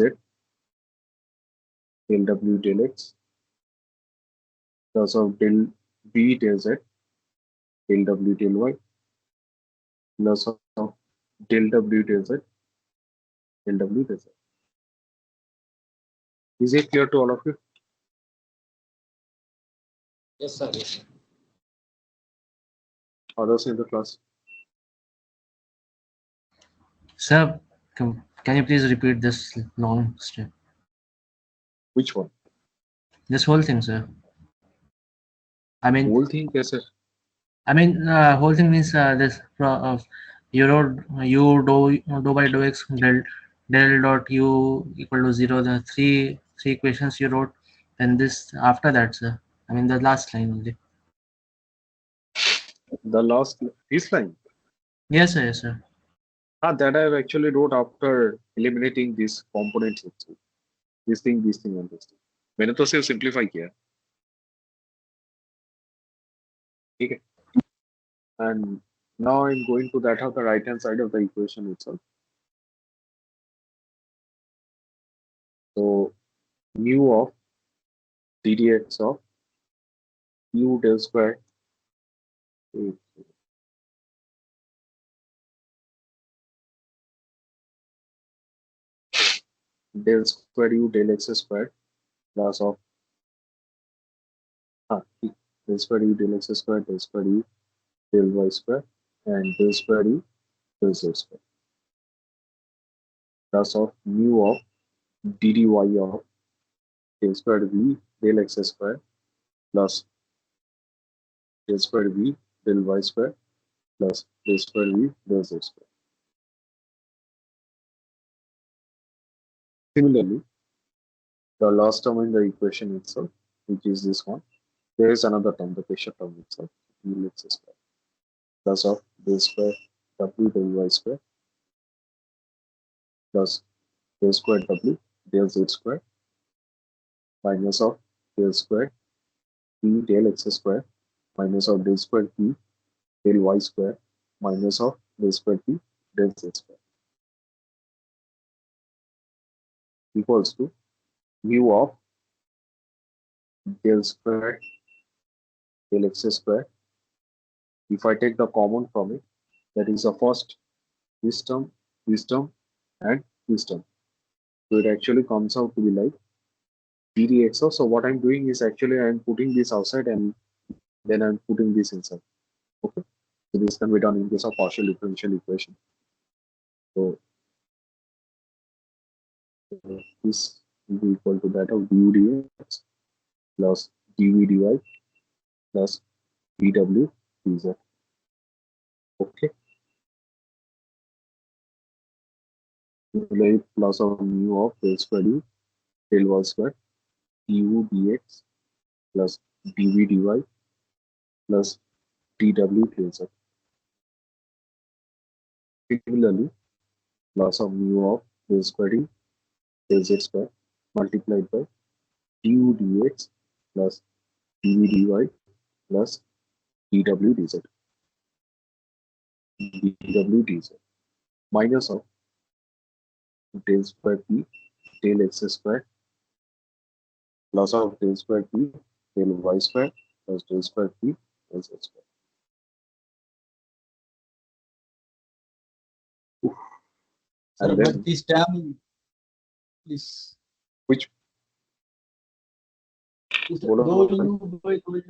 del w del x plus of del v del z del w del y plus of del w del z del w del z. Is it clear to all of you? Yes, sir. Yes. Others in the class? Sir, can you please repeat this long step? Which one? This whole thing, sir. I mean, Whole thing, yes, sir. whole thing means this you wrote u do by do x del dot u equal to 0. The three equations you wrote, and this after that, sir. I mean the last line only. The last, this line. Yes, sir. Yes, sir. That I've actually wrote after eliminating these components itself. This thing, and this thing. मैंने तो सिर्फ simplify किया, ठीक है? And now I'm going to that of the right hand side of the equation itself. So mu of ddx of u del square del square u del x square plus of del square u del x square del square u del y square and del square u del z square plus of mu of ddy of del square v del x square plus del square v del y square plus del square v del z square. Similarly, the last term in the equation itself, which is this one, there is another term, the pressure term itself, del x square plus of del square w del y square plus del square w del z square minus of del square p del x square minus of del square p del y square minus of del square p del z square equals to mu of del square del x square. If I take the common from it, that is the first this term, and this term. So it actually comes out to be like d dx. So what I'm doing is actually I'm putting this outside and then I'm putting this inside. Okay. So this can be done in case of partial differential equation. So this will be equal to that of du dx plus dv dy plus dw dz. Okay. Like plus of mu of del square d del y square du dx plus dv dy plus dw dz. Similarly, plus of mu of del square d del z square multiplied by du dx plus dv dy plus dw dz. dw dz minus of del square p del x square plus of del square p del y square plus del square p del z square. Sir, And but then this term is which बोलो though ना भाई. you by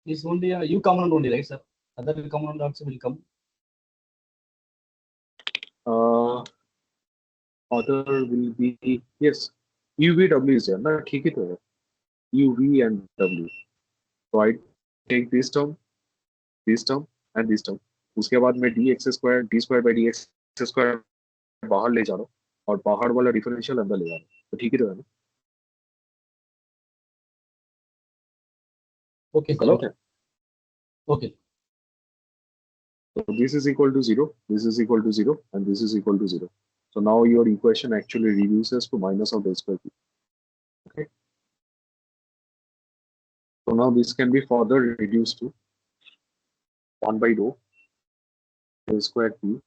is only a u component only, right, sir? Other component also will come. Other will be yes UVW is there ना ठीक ही तो है UV and W. So I take this term and this term. उसके बाद मैं dx square d square by dx square बाहर ले जा रहा हूँ और बाहर वाला डिफरेंशियल अंदर ले जा रहा हूँ तो ठीक ही तो है ना Okay, sir. गलत Okay. है Okay. so this is equal to 0 this is equal to 0 and this is equal to 0 so now your equation actually reduces to minus of del square p. Okay, so now this can be further reduced to 1 by rho del square p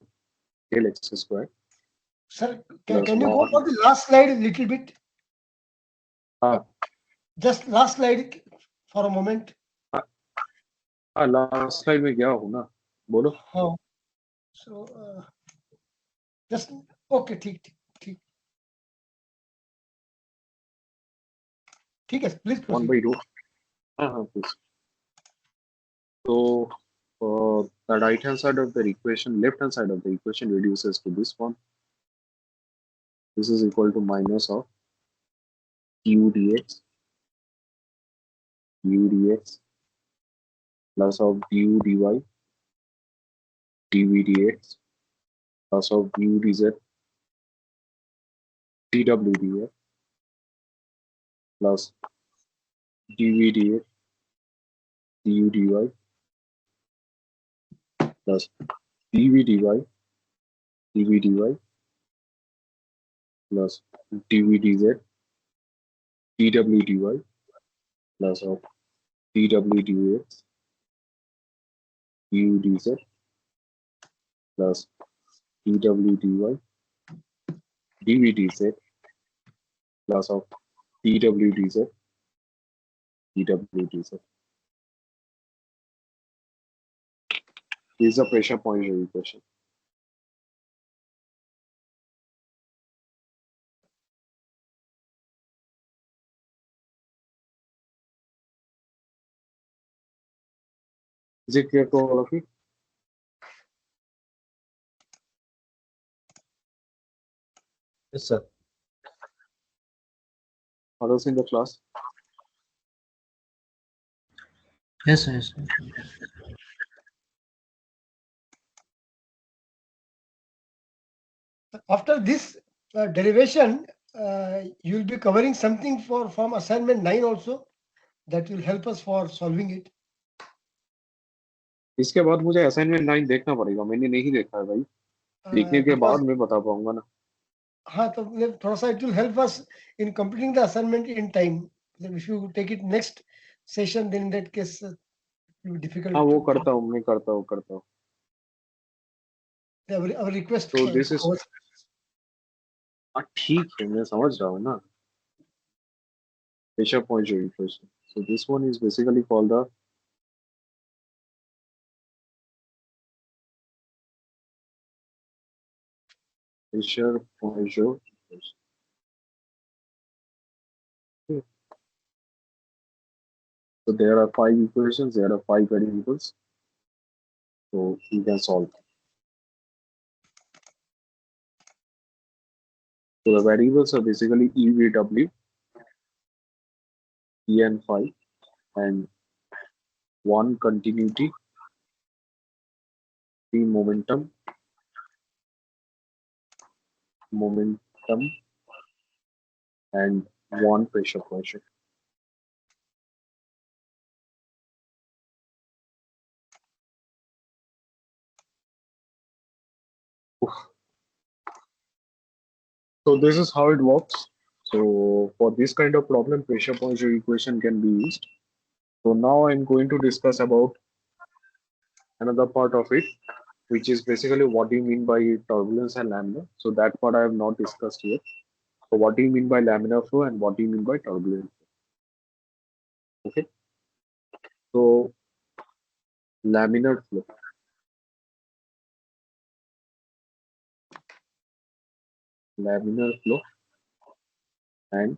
del x square. Sir, Plus can you go one. for the last slide a little bit? Ah, Just last slide for a moment. Last slide में गया हूँ ना बोलो हाँ. So, just okay, ठीक ठीक ठीक ठीक है. Please 1 proceed. by rho. हाँ please. So the right hand side of the equation, left hand side of the equation reduces to this one. This is equal to minus of u dx plus of du dy dv dx plus of u dz dw dx plus dv dx du dy plus dv dy dv dy plus dv dz dw dy plus of dw dx du dz plus dw dy dv dz plus of dw dz dw dz. This is a pressure point equation. Is it clear to all of you? Yes, sir. Others in the class? Yes, yes. After this derivation, you will be covering something for from assignment 9 also that will help us for solving it. इसके बाद मुझे assignment 9 देखना पड़ेगा मैंने नहीं देखा है भाई देखने के बाद मैं बता पाऊंगा ना हाँ तो थोड़ा सा it will help us in completing the assignment in time. If you take it next session, then in that case it will be difficult. हाँ वो करता हूँ मैं करता हूँ Our request. तो दिस इज ठीक है मैं समझ रहा हूँ ना pressure Poisson equation. So this one is basically called the pressure Poisson equation. Okay. So there are five equations, there are five variables. So you can solve. So the variables are basically EVW, EN5, and one continuity, three momentum, and one pressure Poisson. So this is how it works. So for this kind of problem, pressure Poisson equation can be used. So now I'm going to discuss about another part of it, which is basically what do you mean by turbulence and laminar. So that part I have not discussed yet. So what do you mean by laminar flow and what do you mean by turbulence? Okay. So laminar flow. Laminar flow and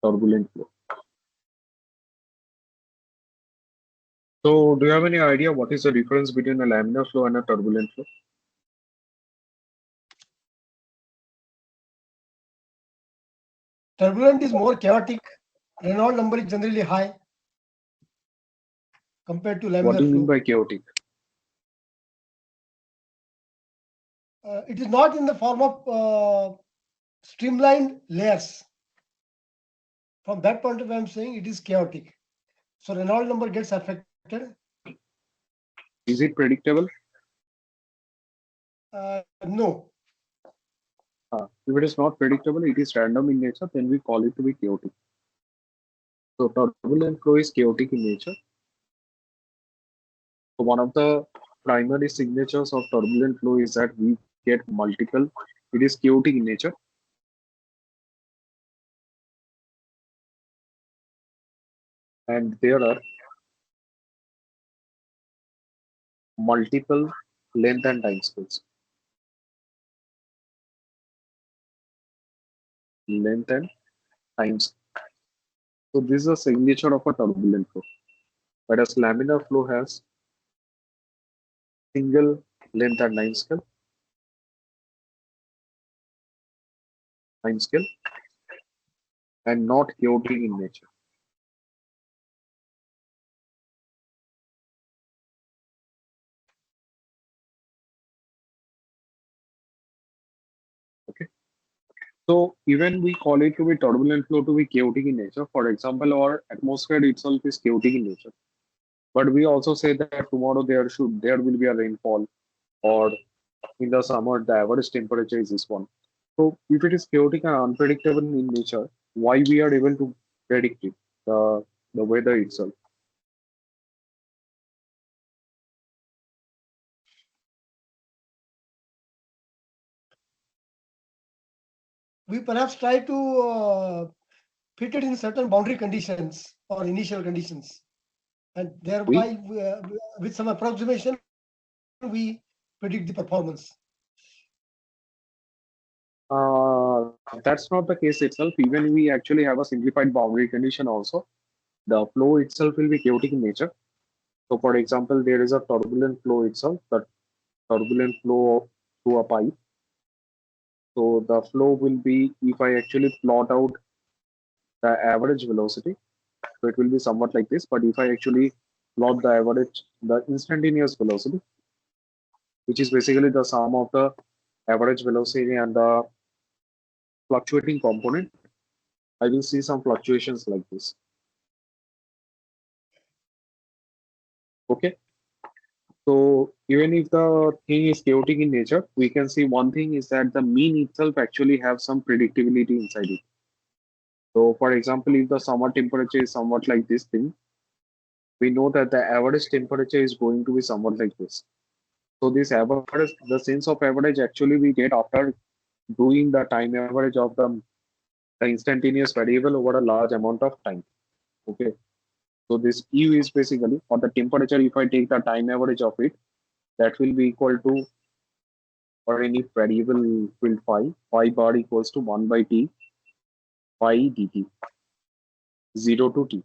turbulent flow. So do you have any idea what is the difference between a laminar flow and a turbulent flow? Turbulent is more chaotic. Reynolds number is generally high compared to What laminar do you mean flow. by chaotic? It is not in the form of streamlined layers. From that point of view, I'm saying it is chaotic. So Reynolds number gets affected. Is it predictable? No. If it is not predictable, it is random in nature, then we call it to be chaotic. So turbulent flow is chaotic in nature. So one of the primary signatures of turbulent flow is that we get multiple. It is chaotic in nature. And there are multiple length and time scales. Length and time scale. So this is a signature of a turbulent flow. Whereas laminar flow has single length and time scale, and not chaotic in nature. Okay. So even we call it to be turbulent flow to be chaotic in nature. For example, our atmosphere itself is chaotic in nature. But we also say that tomorrow there will be a rainfall, or in the summer the average temperature is this one. So if it is chaotic and unpredictable in nature, why we are able to predict it, the weather itself? We perhaps try to fit it in certain boundary conditions or initial conditions. And We thereby, with some approximation, we predict the performance. That's not the case itself. Even we actually have a simplified boundary condition also. The flow itself will be chaotic in nature. So for example, there is a turbulent flow itself, the turbulent flow through a pipe. So the flow will be, if I actually plot out the average velocity, so it will be somewhat like this. But if I actually plot the instantaneous velocity, which is basically the sum of the average velocity and the fluctuating component, I will see some fluctuations like this. Okay. So even if the thing is chaotic in nature, we can see one thing is that the mean itself actually have some predictability inside it. So for example, if the summer temperature is somewhat like this thing, we know that the average temperature is going to be somewhat like this. So this average, the sense of average actually we get after doing the time average of the instantaneous variable over a large amount of time. Okay. So this U is basically for the temperature. If I take the time average of it, that will be equal to, or any variable field phi bar equals to 1 by T phi dt, 0 to T.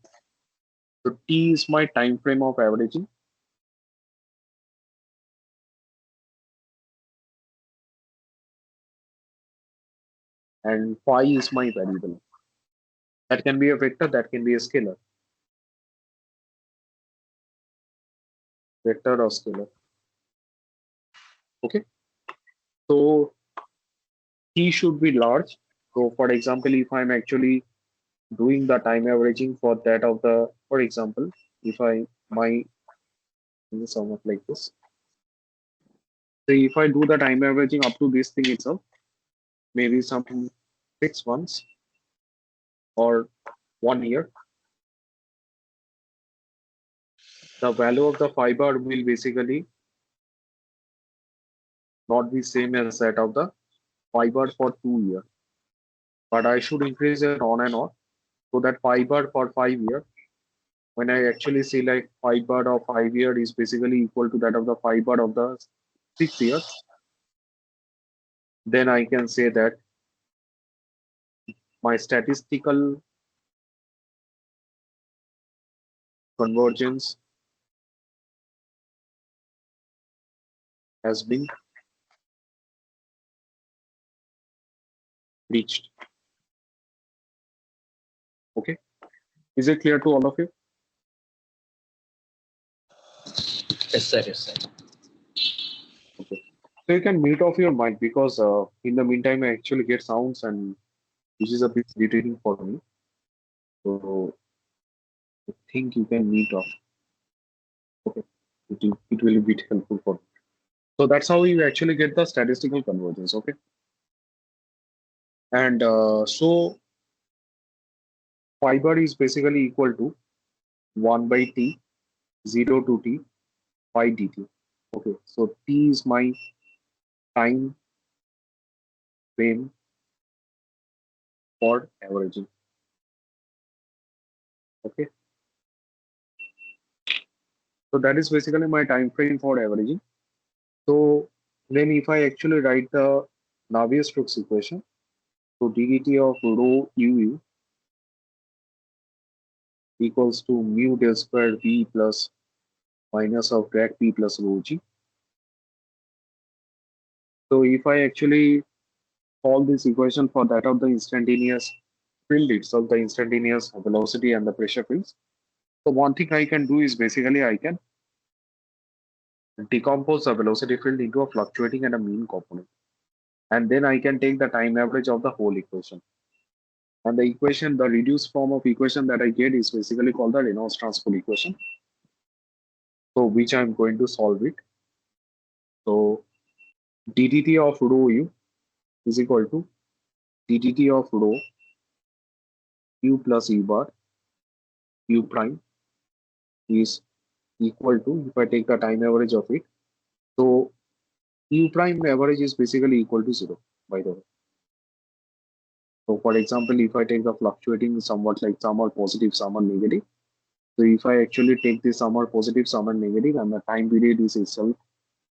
So T is my time frame of averaging. And phi is my variable. That can be a vector, that can be a scalar. Vector or scalar. Okay. So T should be large. So for example, if I'm actually doing the time averaging for that of the, for example, if I my somewhat like this. So if I do the time averaging up to this thing itself, maybe some 6 months or 1 year, the value of the phi bar will basically not be same as that of the phi bar for 2 years. But I should increase it on and on. So that phi bar for 5 years, when I actually see like phi bar of 5 years is basically equal to that of the phi bar of the 6 years, then I can say that my statistical convergence has been reached. Okay. Is it clear to all of you? Yes, sir. Yes, sir. Okay. So you can mute off your mic because in the meantime I actually get sounds and which is a bit irritating for me. So I think you can mute off. Okay. It will be helpful for me. So that's how you actually get the statistical convergence. Okay. And so phi bar is basically equal to 1 by T, 0 to T, phi dt. Okay. So T is my time frame for averaging. Okay. So that is basically my time frame for averaging. So then if I actually write the Navier-Stokes equation, so ddt of rho uu equals to mu del square v plus minus of grad p plus rho g. So if I actually solve this equation for that of the instantaneous field itself, the instantaneous velocity and the pressure fields. So one thing I can do is basically I can decompose the velocity field into a fluctuating and a mean component. And then I can take the time average of the whole equation. And the equation, the reduced form of equation that I get is basically called the Reynolds transform equation. So which I'm going to solve it. So ddt of rho u is equal to ddt of rho u plus u bar u prime is equal to, if I take the time average of it, so u prime average is basically equal to 0, by the way. So for example, if I take the fluctuating somewhat like some are positive, some are negative. So if I actually take this some are positive, some are negative, and the time period is itself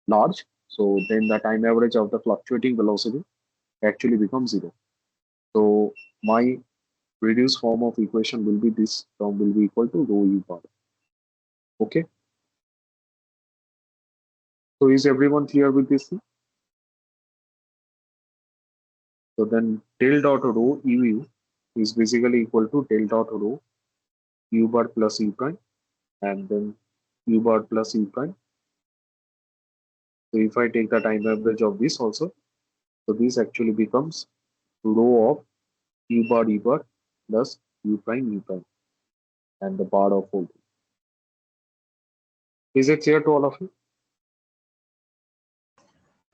large, so then the time average of the fluctuating velocity actually becomes 0. So my reduced form of equation will be this term will be equal to rho u bar. Okay. So is everyone clear with this thing? So then del dot rho u is basically equal to del dot rho u bar plus u prime and then u bar plus u prime. So if I take the time average of this also, so this actually becomes rho of u bar plus u prime and the bar of whole. Is it clear to all of you?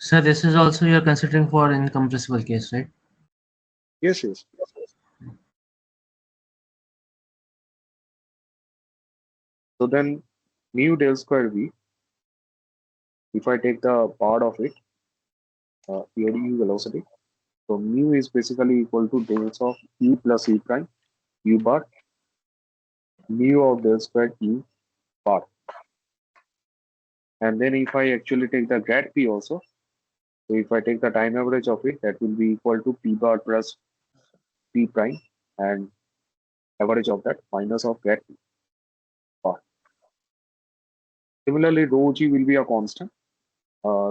So this is also you're considering for incompressible case, right? Yes, yes. So then mu del square v, if I take the part of it, your u velocity, So mu is basically equal to del of u plus u prime u bar mu of del square u bar. And then if I actually take the grad p also, so if I take the time average of it, that will be equal to p bar plus p prime and average of that minus of grad p bar. Similarly, rho g will be a constant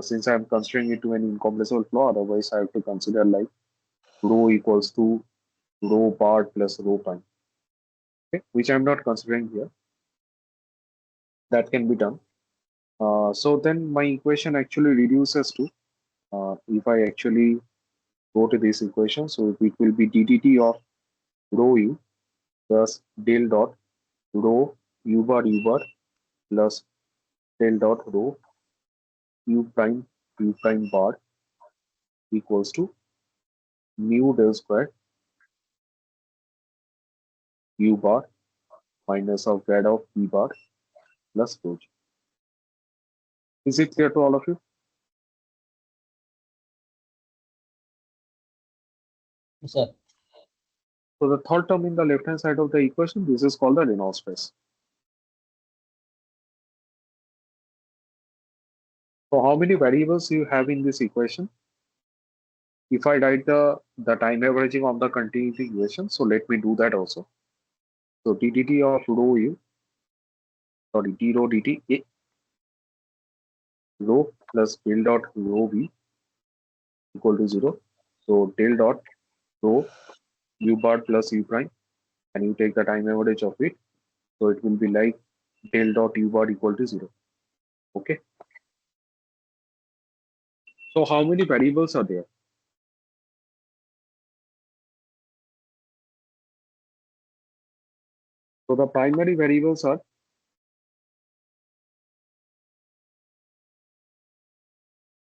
since I'm considering it to an incompressible flow. Otherwise, I have to consider like rho equals to rho bar plus rho prime, okay, which I'm not considering here. That can be done. So then my equation actually reduces to if I actually go to this equation, so it will be ddt of rho u plus del dot rho u bar plus del dot rho u prime bar equals to mu del square u bar minus of grad of p bar plus rho g. Is it clear to all of you? Sir. So the third term in the left hand side of the equation, this is called the Reynolds stress. So how many variables you have in this equation? If I write the time averaging on the continuity equation, so let me do that also. So ddt of rho u, sorry, d rho dt a rho plus del dot rho v equal to 0. So del dot rho u bar plus u prime, and you take the time average of it. So it will be like del dot u bar equal to 0. Okay. So how many variables are there? So the primary variables are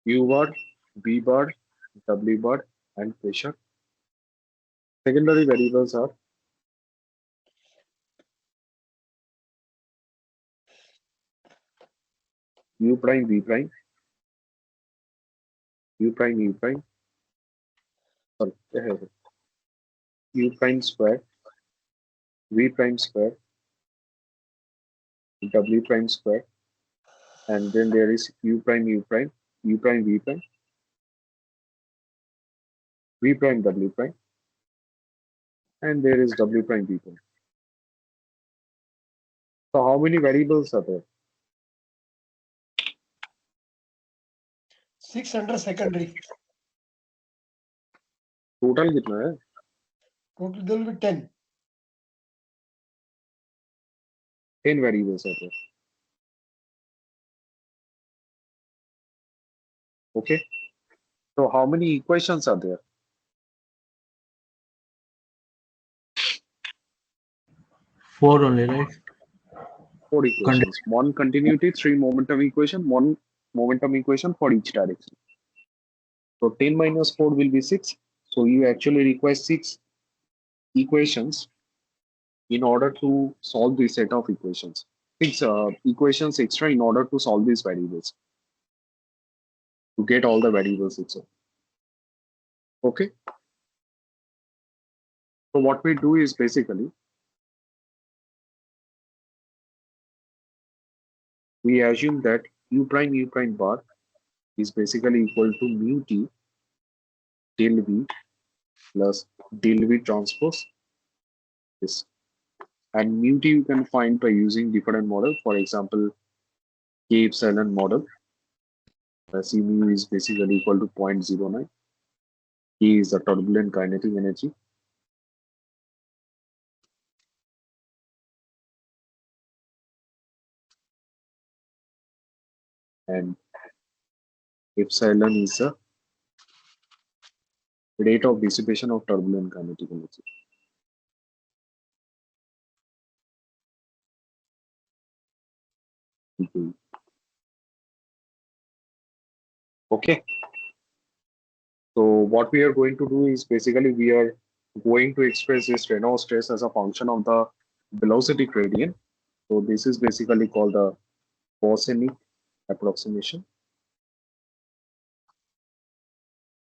u bar, v bar, w bar, and pressure. Secondary variables are u prime, v prime, u prime, u prime, sorry, u prime square, v prime square, w prime square, and then there is u prime, u prime, u prime, v prime, v prime, w prime, and there is w prime, v prime. So how many variables are there? 6 under secondary. Total कितना है? Total there will be 10. 10 variables are there. Okay. So how many equations are there? 4 only, right? 4 equations. One continuity, 3 momentum equation, 1 momentum equation for each direction. So 10 minus 4 will be 6. So you actually require 6 equations in order to solve this set of equations. 6 equations extra in order to solve these variables. To get all the variables itself. Okay. So what we do is basically we assume that u prime bar is basically equal to mu t del v plus del v transpose this. And mu t you can find by using different model. For example, K epsilon model. C mu is basically equal to 0.09. K is the turbulent kinetic energy. And epsilon is the rate of dissipation of turbulent kinetic energy. Okay. So what we are going to do is basically we are going to express this Reynolds stress as a function of the velocity gradient. So this is basically called the Gaussian approximation.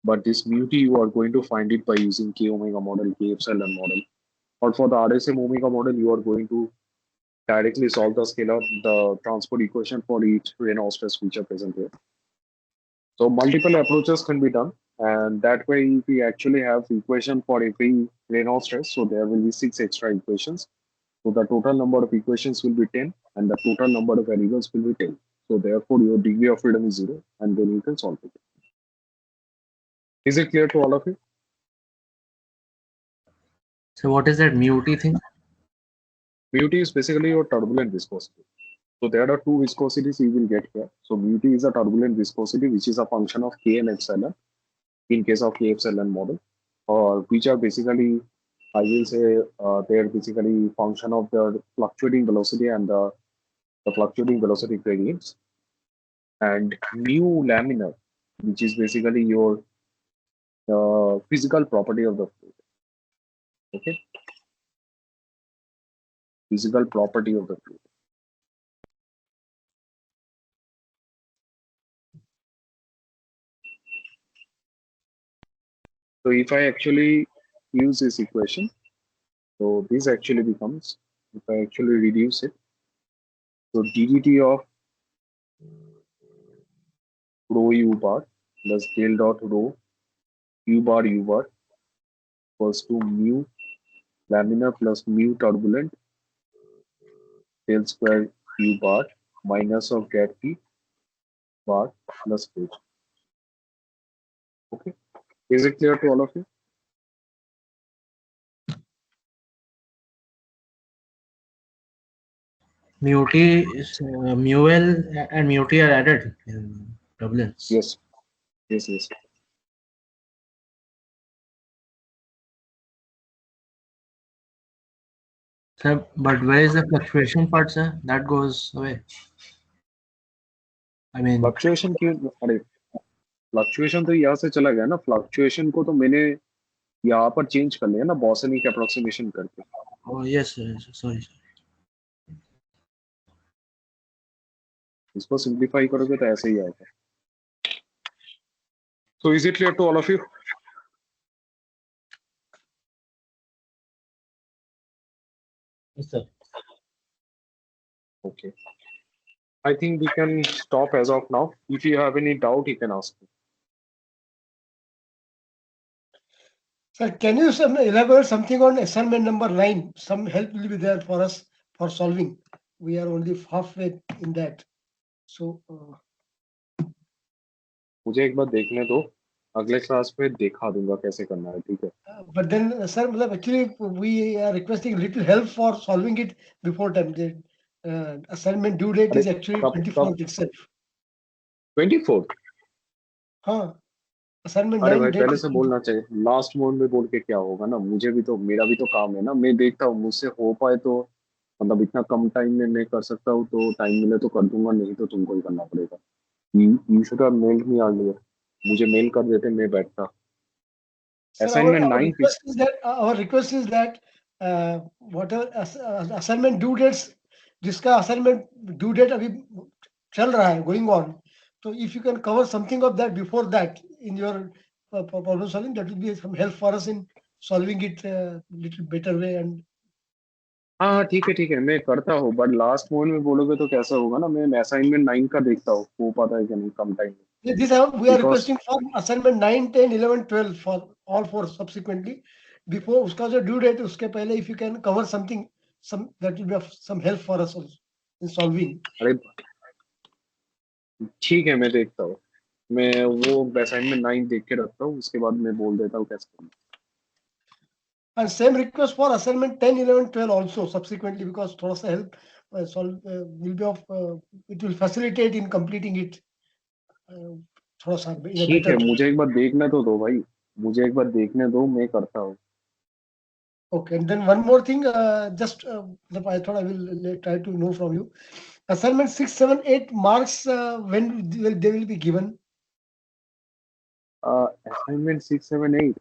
but this mu t you are going to find it by using k omega model, k epsilon model. Or for the RSM omega model, you are going to directly solve the scalar, the transport equation for each Reynolds stress which are present here. So multiple approaches can be done, and that way if we actually have equation for every Reynolds stress, so there will be 6 extra equations. So the total number of equations will be 10, and the total number of variables will be 10. So therefore, your degree of freedom is 0, and then you can solve it. Is it clear to all of you? So what is that mu t thing? Mu t is basically your turbulent viscosity. So there are two viscosities you will get here. So mu t is a turbulent viscosity, which is a function of k and epsilon in case of k epsilon model, or which are basically, I will say, they're basically function of the fluctuating velocity and the fluctuating velocity gradients. And mu laminar, which is basically your physical property of the fluid. Okay, physical property of the fluid. So if I actually use this equation, so this actually becomes, if I actually reduce it, so ddt of rho u bar plus del dot rho u bar equals to mu laminar plus mu turbulent del square u bar minus of get p bar plus h. Okay, is it clear to all of you? Mu t is mu L and mu t are added in turbulence. Yes, yes, yes. Sir, but where is the fluctuation part, sir? That goes away. I mean, fluctuation क्यों? अरे fluctuation तो यहाँ से चला गया ना, fluctuation को तो मैंने यहाँ पर चेंज कर लिया ना बॉसनिक अप्रोक्सीमेशन करके. oh yes, sorry. इसको सिंप्लीफाई करोगे तो ऐसे ही आएगा. So is it clear to all of you? Yes, sir. Okay. I think we can stop as of now. If you have any doubt, you can ask me. Sir, can you elaborate something on assignment number 9? Some help will be there for us for solving. We are only halfway in that. So, मुझे एक बार देखने दो, अगले class में दिखा दूंगा कैसे करना है, ठीक है? but then, sir, actually, we are requesting little help for solving it before time. The assignment due date अरे is actually कब 24th itself. 24th? हाँ, assignment अरे 9 भाई date पहले is से बोलना चाहिए. लास्ट मोड में बोल के क्या होगा ना, मुझे भी तो, मेरा भी तो काम है ना, मैं देखता हूँ मुझसे हो पाए तो, मतलब इतना कम टाइम में मैं कर सकता हूँ तो टाइम मिले तो कर दूंगा, नहीं तो तुमको ही करना पड़ेगा. You should have meld me earlier. मुझे मेल कर देते, मैं बैठता. Sir, assignment 9 our request is that whatever assignment due dates, जिसका assignment due date अभी चल रहा है, going on. So if you can cover something of that before that in your problem solving, that will be some help for us in solving it little better way. And हाँ हाँ ठीक है मैं करता हूँ, बट लास्ट मोड में बोलोगे तो कैसा होगा ना, मैं असाइनमेंट 9 का देखता हूँ हो पाता है कि नहीं कम टाइम में. this we are because requesting for assignment 9, 10, 11, 12 for all four subsequently. Before उसका जो due date उसके पहले if you can cover something, some that will be of some help for us also in solving. अरे ठीक है मैं देखता हूँ, मैं वो असाइनमेंट 9 देख के रखता हूँ, उसके बाद मैं बोल देता हूँ कैसे करना. And same request for assignment 10, 11, 12 also subsequently, because थोड़ा सा help solve will be of it will facilitate in completing it थोड़ा सा in a ठीक है, better. मुझे एक बार देखने तो दो भाई, मुझे एक बार देखने दो, मैं करता हूँ. Okay, and then one more thing, just I thought I will try to know from you. Assignment 6, 7, 8 marks when they will be given? Assignment 6, 7, 8,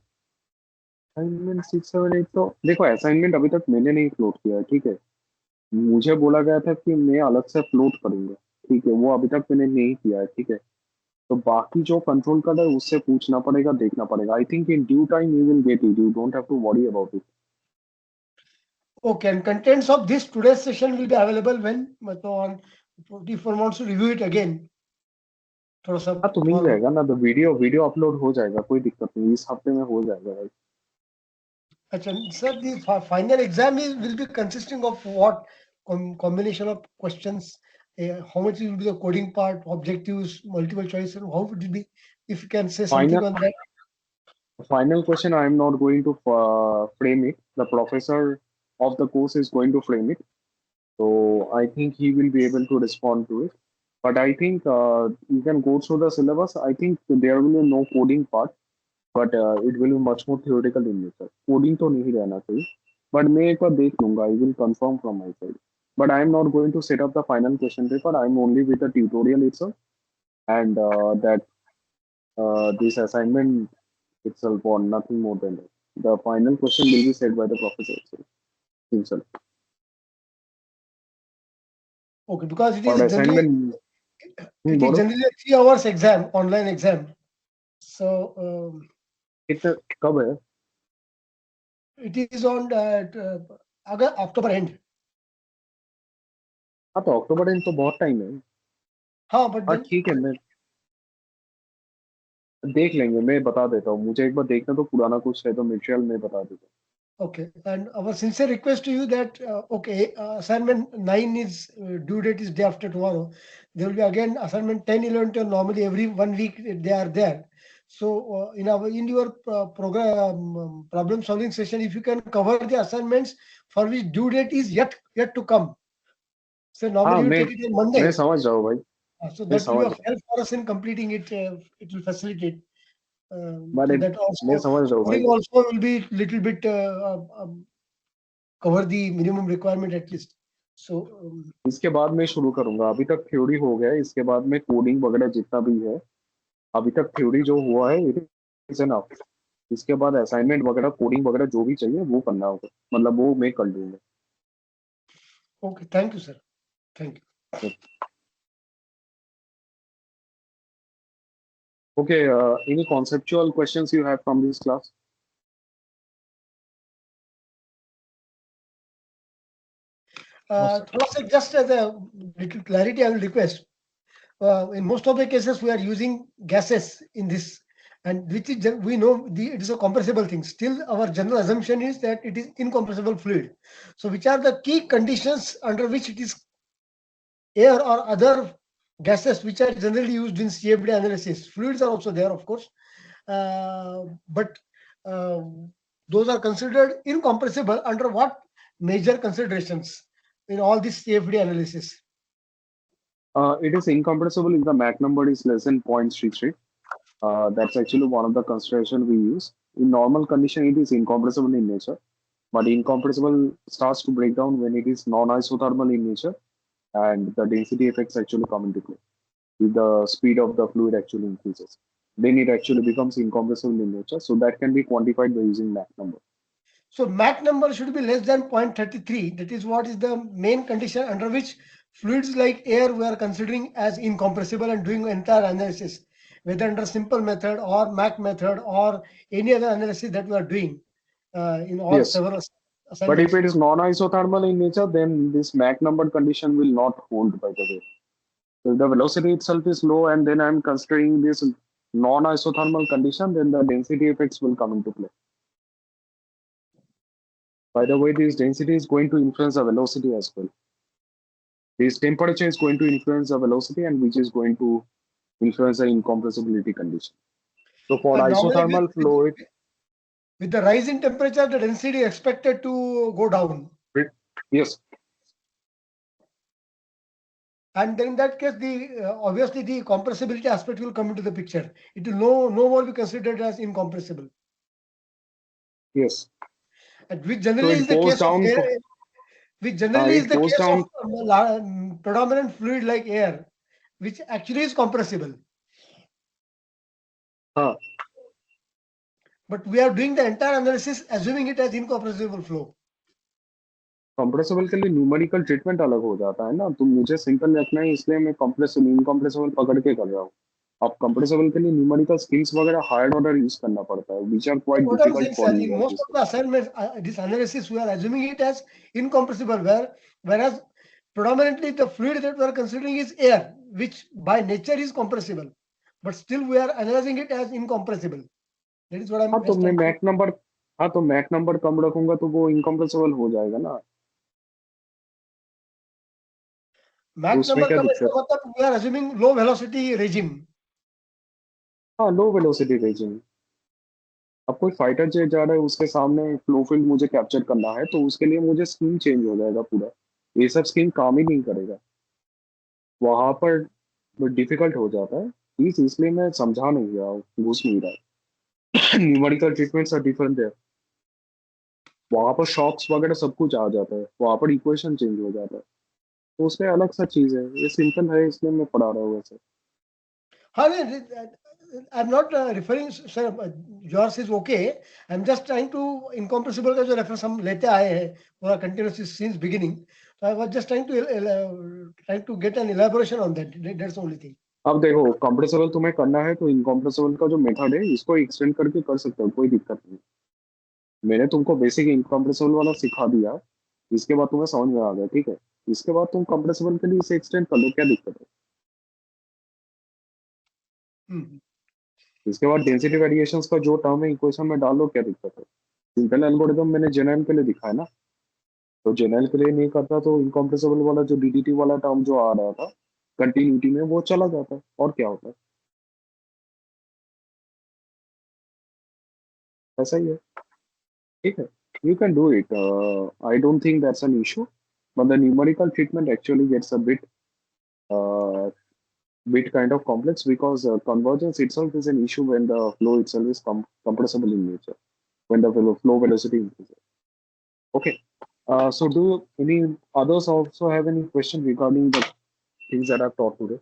assignment 6, 7, 8 तो देखो, असाइनमेंट अभी तक मैंने नहीं फ्लोट किया है, ठीक है. मुझे बोला गया था कि मैं अलग से फ्लोट करूंगा, ठीक है, वो अभी तक मैंने नहीं किया है, ठीक है. तो बाकी जो कंट्रोल कार्ड है उससे पूछना पड़ेगा, देखना पड़ेगा. I think in due time you will get it, you don't have to worry about it. Okay, and contents of this today's session will be available when मतलब on if one wants to review it again थोड़ा सा हाँ तो मिल for जाएगा ना, तो video video upload हो जाएगा, कोई दिक्कत नहीं, इस हफ्ते में हो जाएगा भाई. अच्छा sir the final exam is will be consisting of what combination of questions how much will be the coding part objectives multiple choice and how it will be if you can say something final on that. Final question, I am not going to frame it. The professor of the course is going to frame it. So I think he will be able to respond to it. But I think you can go through the syllabus. I think there will be no coding part, but it will be much more theoretical in nature. Coding तो नहीं रहना चाहिए. But मैं एक बार देख लूंगा. I will confirm from my side. But I am not going to set up the final question paper. I am only with the tutorial itself, and that this assignment itself or nothing more than that. The final question will be said by the professor himself. Okay, because it और is generally assignment बोलो generally a 3 hours exam online exam so कितने कब है? it is on August, October end. हाँ तो अक्टूबर दिन तो बहुत टाइम है. हाँ, but हाँ then ठीक है, मैं देख लेंगे, मैं बता देता हूँ. मुझे एक बार देखना तो पुराना कुछ है तो मटेरियल मैं बता देता हूँ. okay. And our sincere request to you that okay, assignment 9 is due date is day after tomorrow. There will be again assignment 10, 11, 12. Normally every 1 week they are there. So in your program problem solving session, if you can cover the assignments for which due date is yet to come. So हाँ normally you take it on मैं Monday. समझ रहा हूँ भाई, So मैं that will be समझ of रहा हूँ. help for us in completing it. It will facilitate. But So that मैं also समझ रहा हूँ coding भाई. also will be little bit cover the minimum requirement at least. So इसके बाद मैं शुरू करूंगा. अभी तक थ्योरी हो गया है, इसके बाद में कोडिंग वगैरह जितना भी है. अभी तक थ्योरी जो हुआ है इट इज एनफ. इसके बाद असाइनमेंट वगैरह कोडिंग वगैरह जो भी चाहिए वो करना होगा, मतलब वो मैं कर लूंगा. okay, thank you, sir. Thank you. Okay, any conceptual questions you have from this class? थोड़ा सा just as a little clarity, I will request. In most of the cases, we are using gases in this, and which is we know it is a compressible thing. Still, our general assumption is that it is incompressible fluid. So, which are the key conditions under which it is air or other gases which are generally used in CFD analysis? Fluids are also there, of course, but uh, those are considered incompressible under what major considerations in all this CFD analysis? It is incompressible if the Mach number is less than 0.33. That's actually one of the consideration we use. In normal condition, it is incompressible in nature, but incompressible starts to break down when it is non-isothermal in nature, and the density effects actually come into play. If the speed of the fluid actually increases, then it actually becomes incompressible in nature. So that can be quantified by using Mach number. So Mach number should be less than 0.33. That is what is the main condition under which fluids like air we are considering as incompressible and doing entire analysis, whether under simple method or Mach method or any other analysis that we are doing in all Yes, several but if assignments. it is non-isothermal in nature, then this Mach number condition will not hold, by the way. So if the velocity itself is low and then I'm considering this non-isothermal condition, then the density effects will come into play. By the way, this density is going to influence the velocity as well. This temperature is going to influence the velocity, and which is going to influence the incompressibility condition. So for And normally isothermal fluid, with the rise in temperature, the density is expected to go down. yes, And then in that case, the obviously the compressibility aspect will come into the picture. It will no more be considered as incompressible. yes. And which So generally is it the goes case of down. air, which generally is It the goes case of down. predominant fluid like air, which actually is compressible. हाँ, But we are doing the entire analysis assuming it as incompressible flow. Compressible के लिए numerical treatment अलग हो जाता है ना, तो मुझे सिंपल रखना है, इसलिए मैं कंप्रेसिबल इनकम्प्रेसिबल पकड़ के कर रहा हूँ. अब कंप्रेसिबल के लिए न्यूमेरिकल स्किल्स वगैरह हायर ऑर्डर यूज करना पड़ता है which are quite What I'm difficult saying, for sir, you in guys most of the assignments, this analysis, we are assuming it as incompressible, whereas predominantly the fluid that we are considering is air, which by nature is compressible, but still we are analyzing it as incompressible. That is what हाँ I'm तो just मैं trying to. Mach number हाँ तो Mach number कम रखूंगा तो वो incompressible हो जाएगा ना, तो Mach उसमें number क्या का दिक्कत? मतलब we are assuming low velocity regime. हाँ लो वेलोसिटी रेंजिंग। अब कोई फाइटर जेट जा रहा है उसके सामने फ्लो फील्ड मुझे कैप्चर करना है तो उसके लिए मुझे स्कीम चेंज हो जाएगा पूरा, ये सब स्कीम काम ही नहीं करेगा, वहां पर डिफिकल्ट हो जाता है प्लीज, इसलिए मैं समझा नहीं रहा हूँ, घुस नहीं रहा। न्यूमेरिकल ट्रीटमेंट्स आर डिफरेंट है, वहां पर शॉक्स वगैरह सब कुछ आ जाता है, वहां पर इक्वेशन चेंज हो जाता है, तो उसमें अलग सा चीज है, ये सिंपल है इसलिए मैं पढ़ा रहा हूँ वैसे। हाँ नहीं, I'm not referring, sir, yours is okay. I'm just trying to incompressible का जो रेफरेंस हम लेते आए हैं पूरा continuously since beginning. So I was just trying to get an elaboration on that. That's the only thing. अब देखो compressible तुम्हें करना है तो इनकम्प्रेसिबल का जो मेथड है इसको एक्सटेंड करके कर सकते हो, कोई दिक्कत नहीं। मैंने तुमको बेसिक इनकम्प्रेसिबल वाला सिखा दिया, इसके बाद तुम्हें समझ में आ गया, ठीक है, इसके बाद तुम कंप्रेसिबल के लिए इसे एक्सटेंड कर लो, क्या दिक्कत है? Hmm. इसके बाद डेंसिटी वेरिएशंस का जो टर्म है इक्वेशन में डाल लो, क्या दिक्कत है? सिंपल एल्गोरिदम मैंने जेनरल के लिए दिखाया ना, तो जेनरल के लिए नहीं करता तो इनकम्प्रेसिबल वाला जो डीडीटी वाला टर्म जो आ रहा था कंटिन्यूटी में वो चला जाता है, और क्या होता है, ऐसा ही है, ठीक है। You can do it. I don't think that's an issue, but the numerical treatment actually gets a uh, bit kind of complex because convergence itself is an issue when the flow itself is compressible in nature, when the flow velocity increases. Okay. So do any others also have any question regarding the things that I've taught today?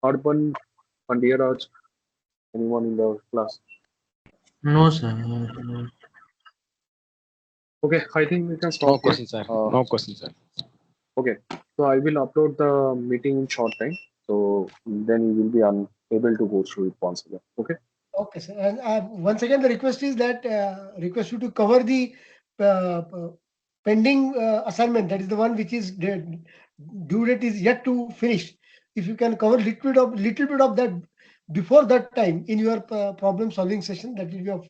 Urban, Pandiyaraj, anyone in the class? No, sir. Okay, I think we can No stop here. question, sir. No question, sir. Okay, so I will upload the meeting in short time. So then you will be able to go through it once again. Okay. Okay, sir. And once again, the request is that request you to cover the pending assignment. That is the one which is due date is yet to finish. If you can cover little bit of that before that time in your problem solving session, that will be of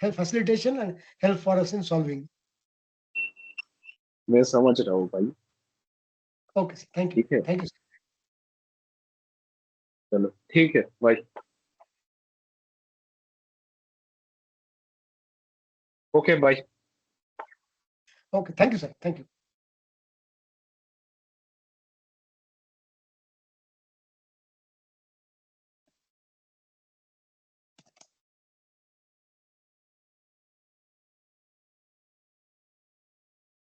help facilitation and help for us in solving. मैं समझ रहा हूँ भाई, Okay, sir. Thank you. ठीक है, Thank you, sir. चलो ठीक है, bye. Okay bye. Okay, thank you, sir. Thank you.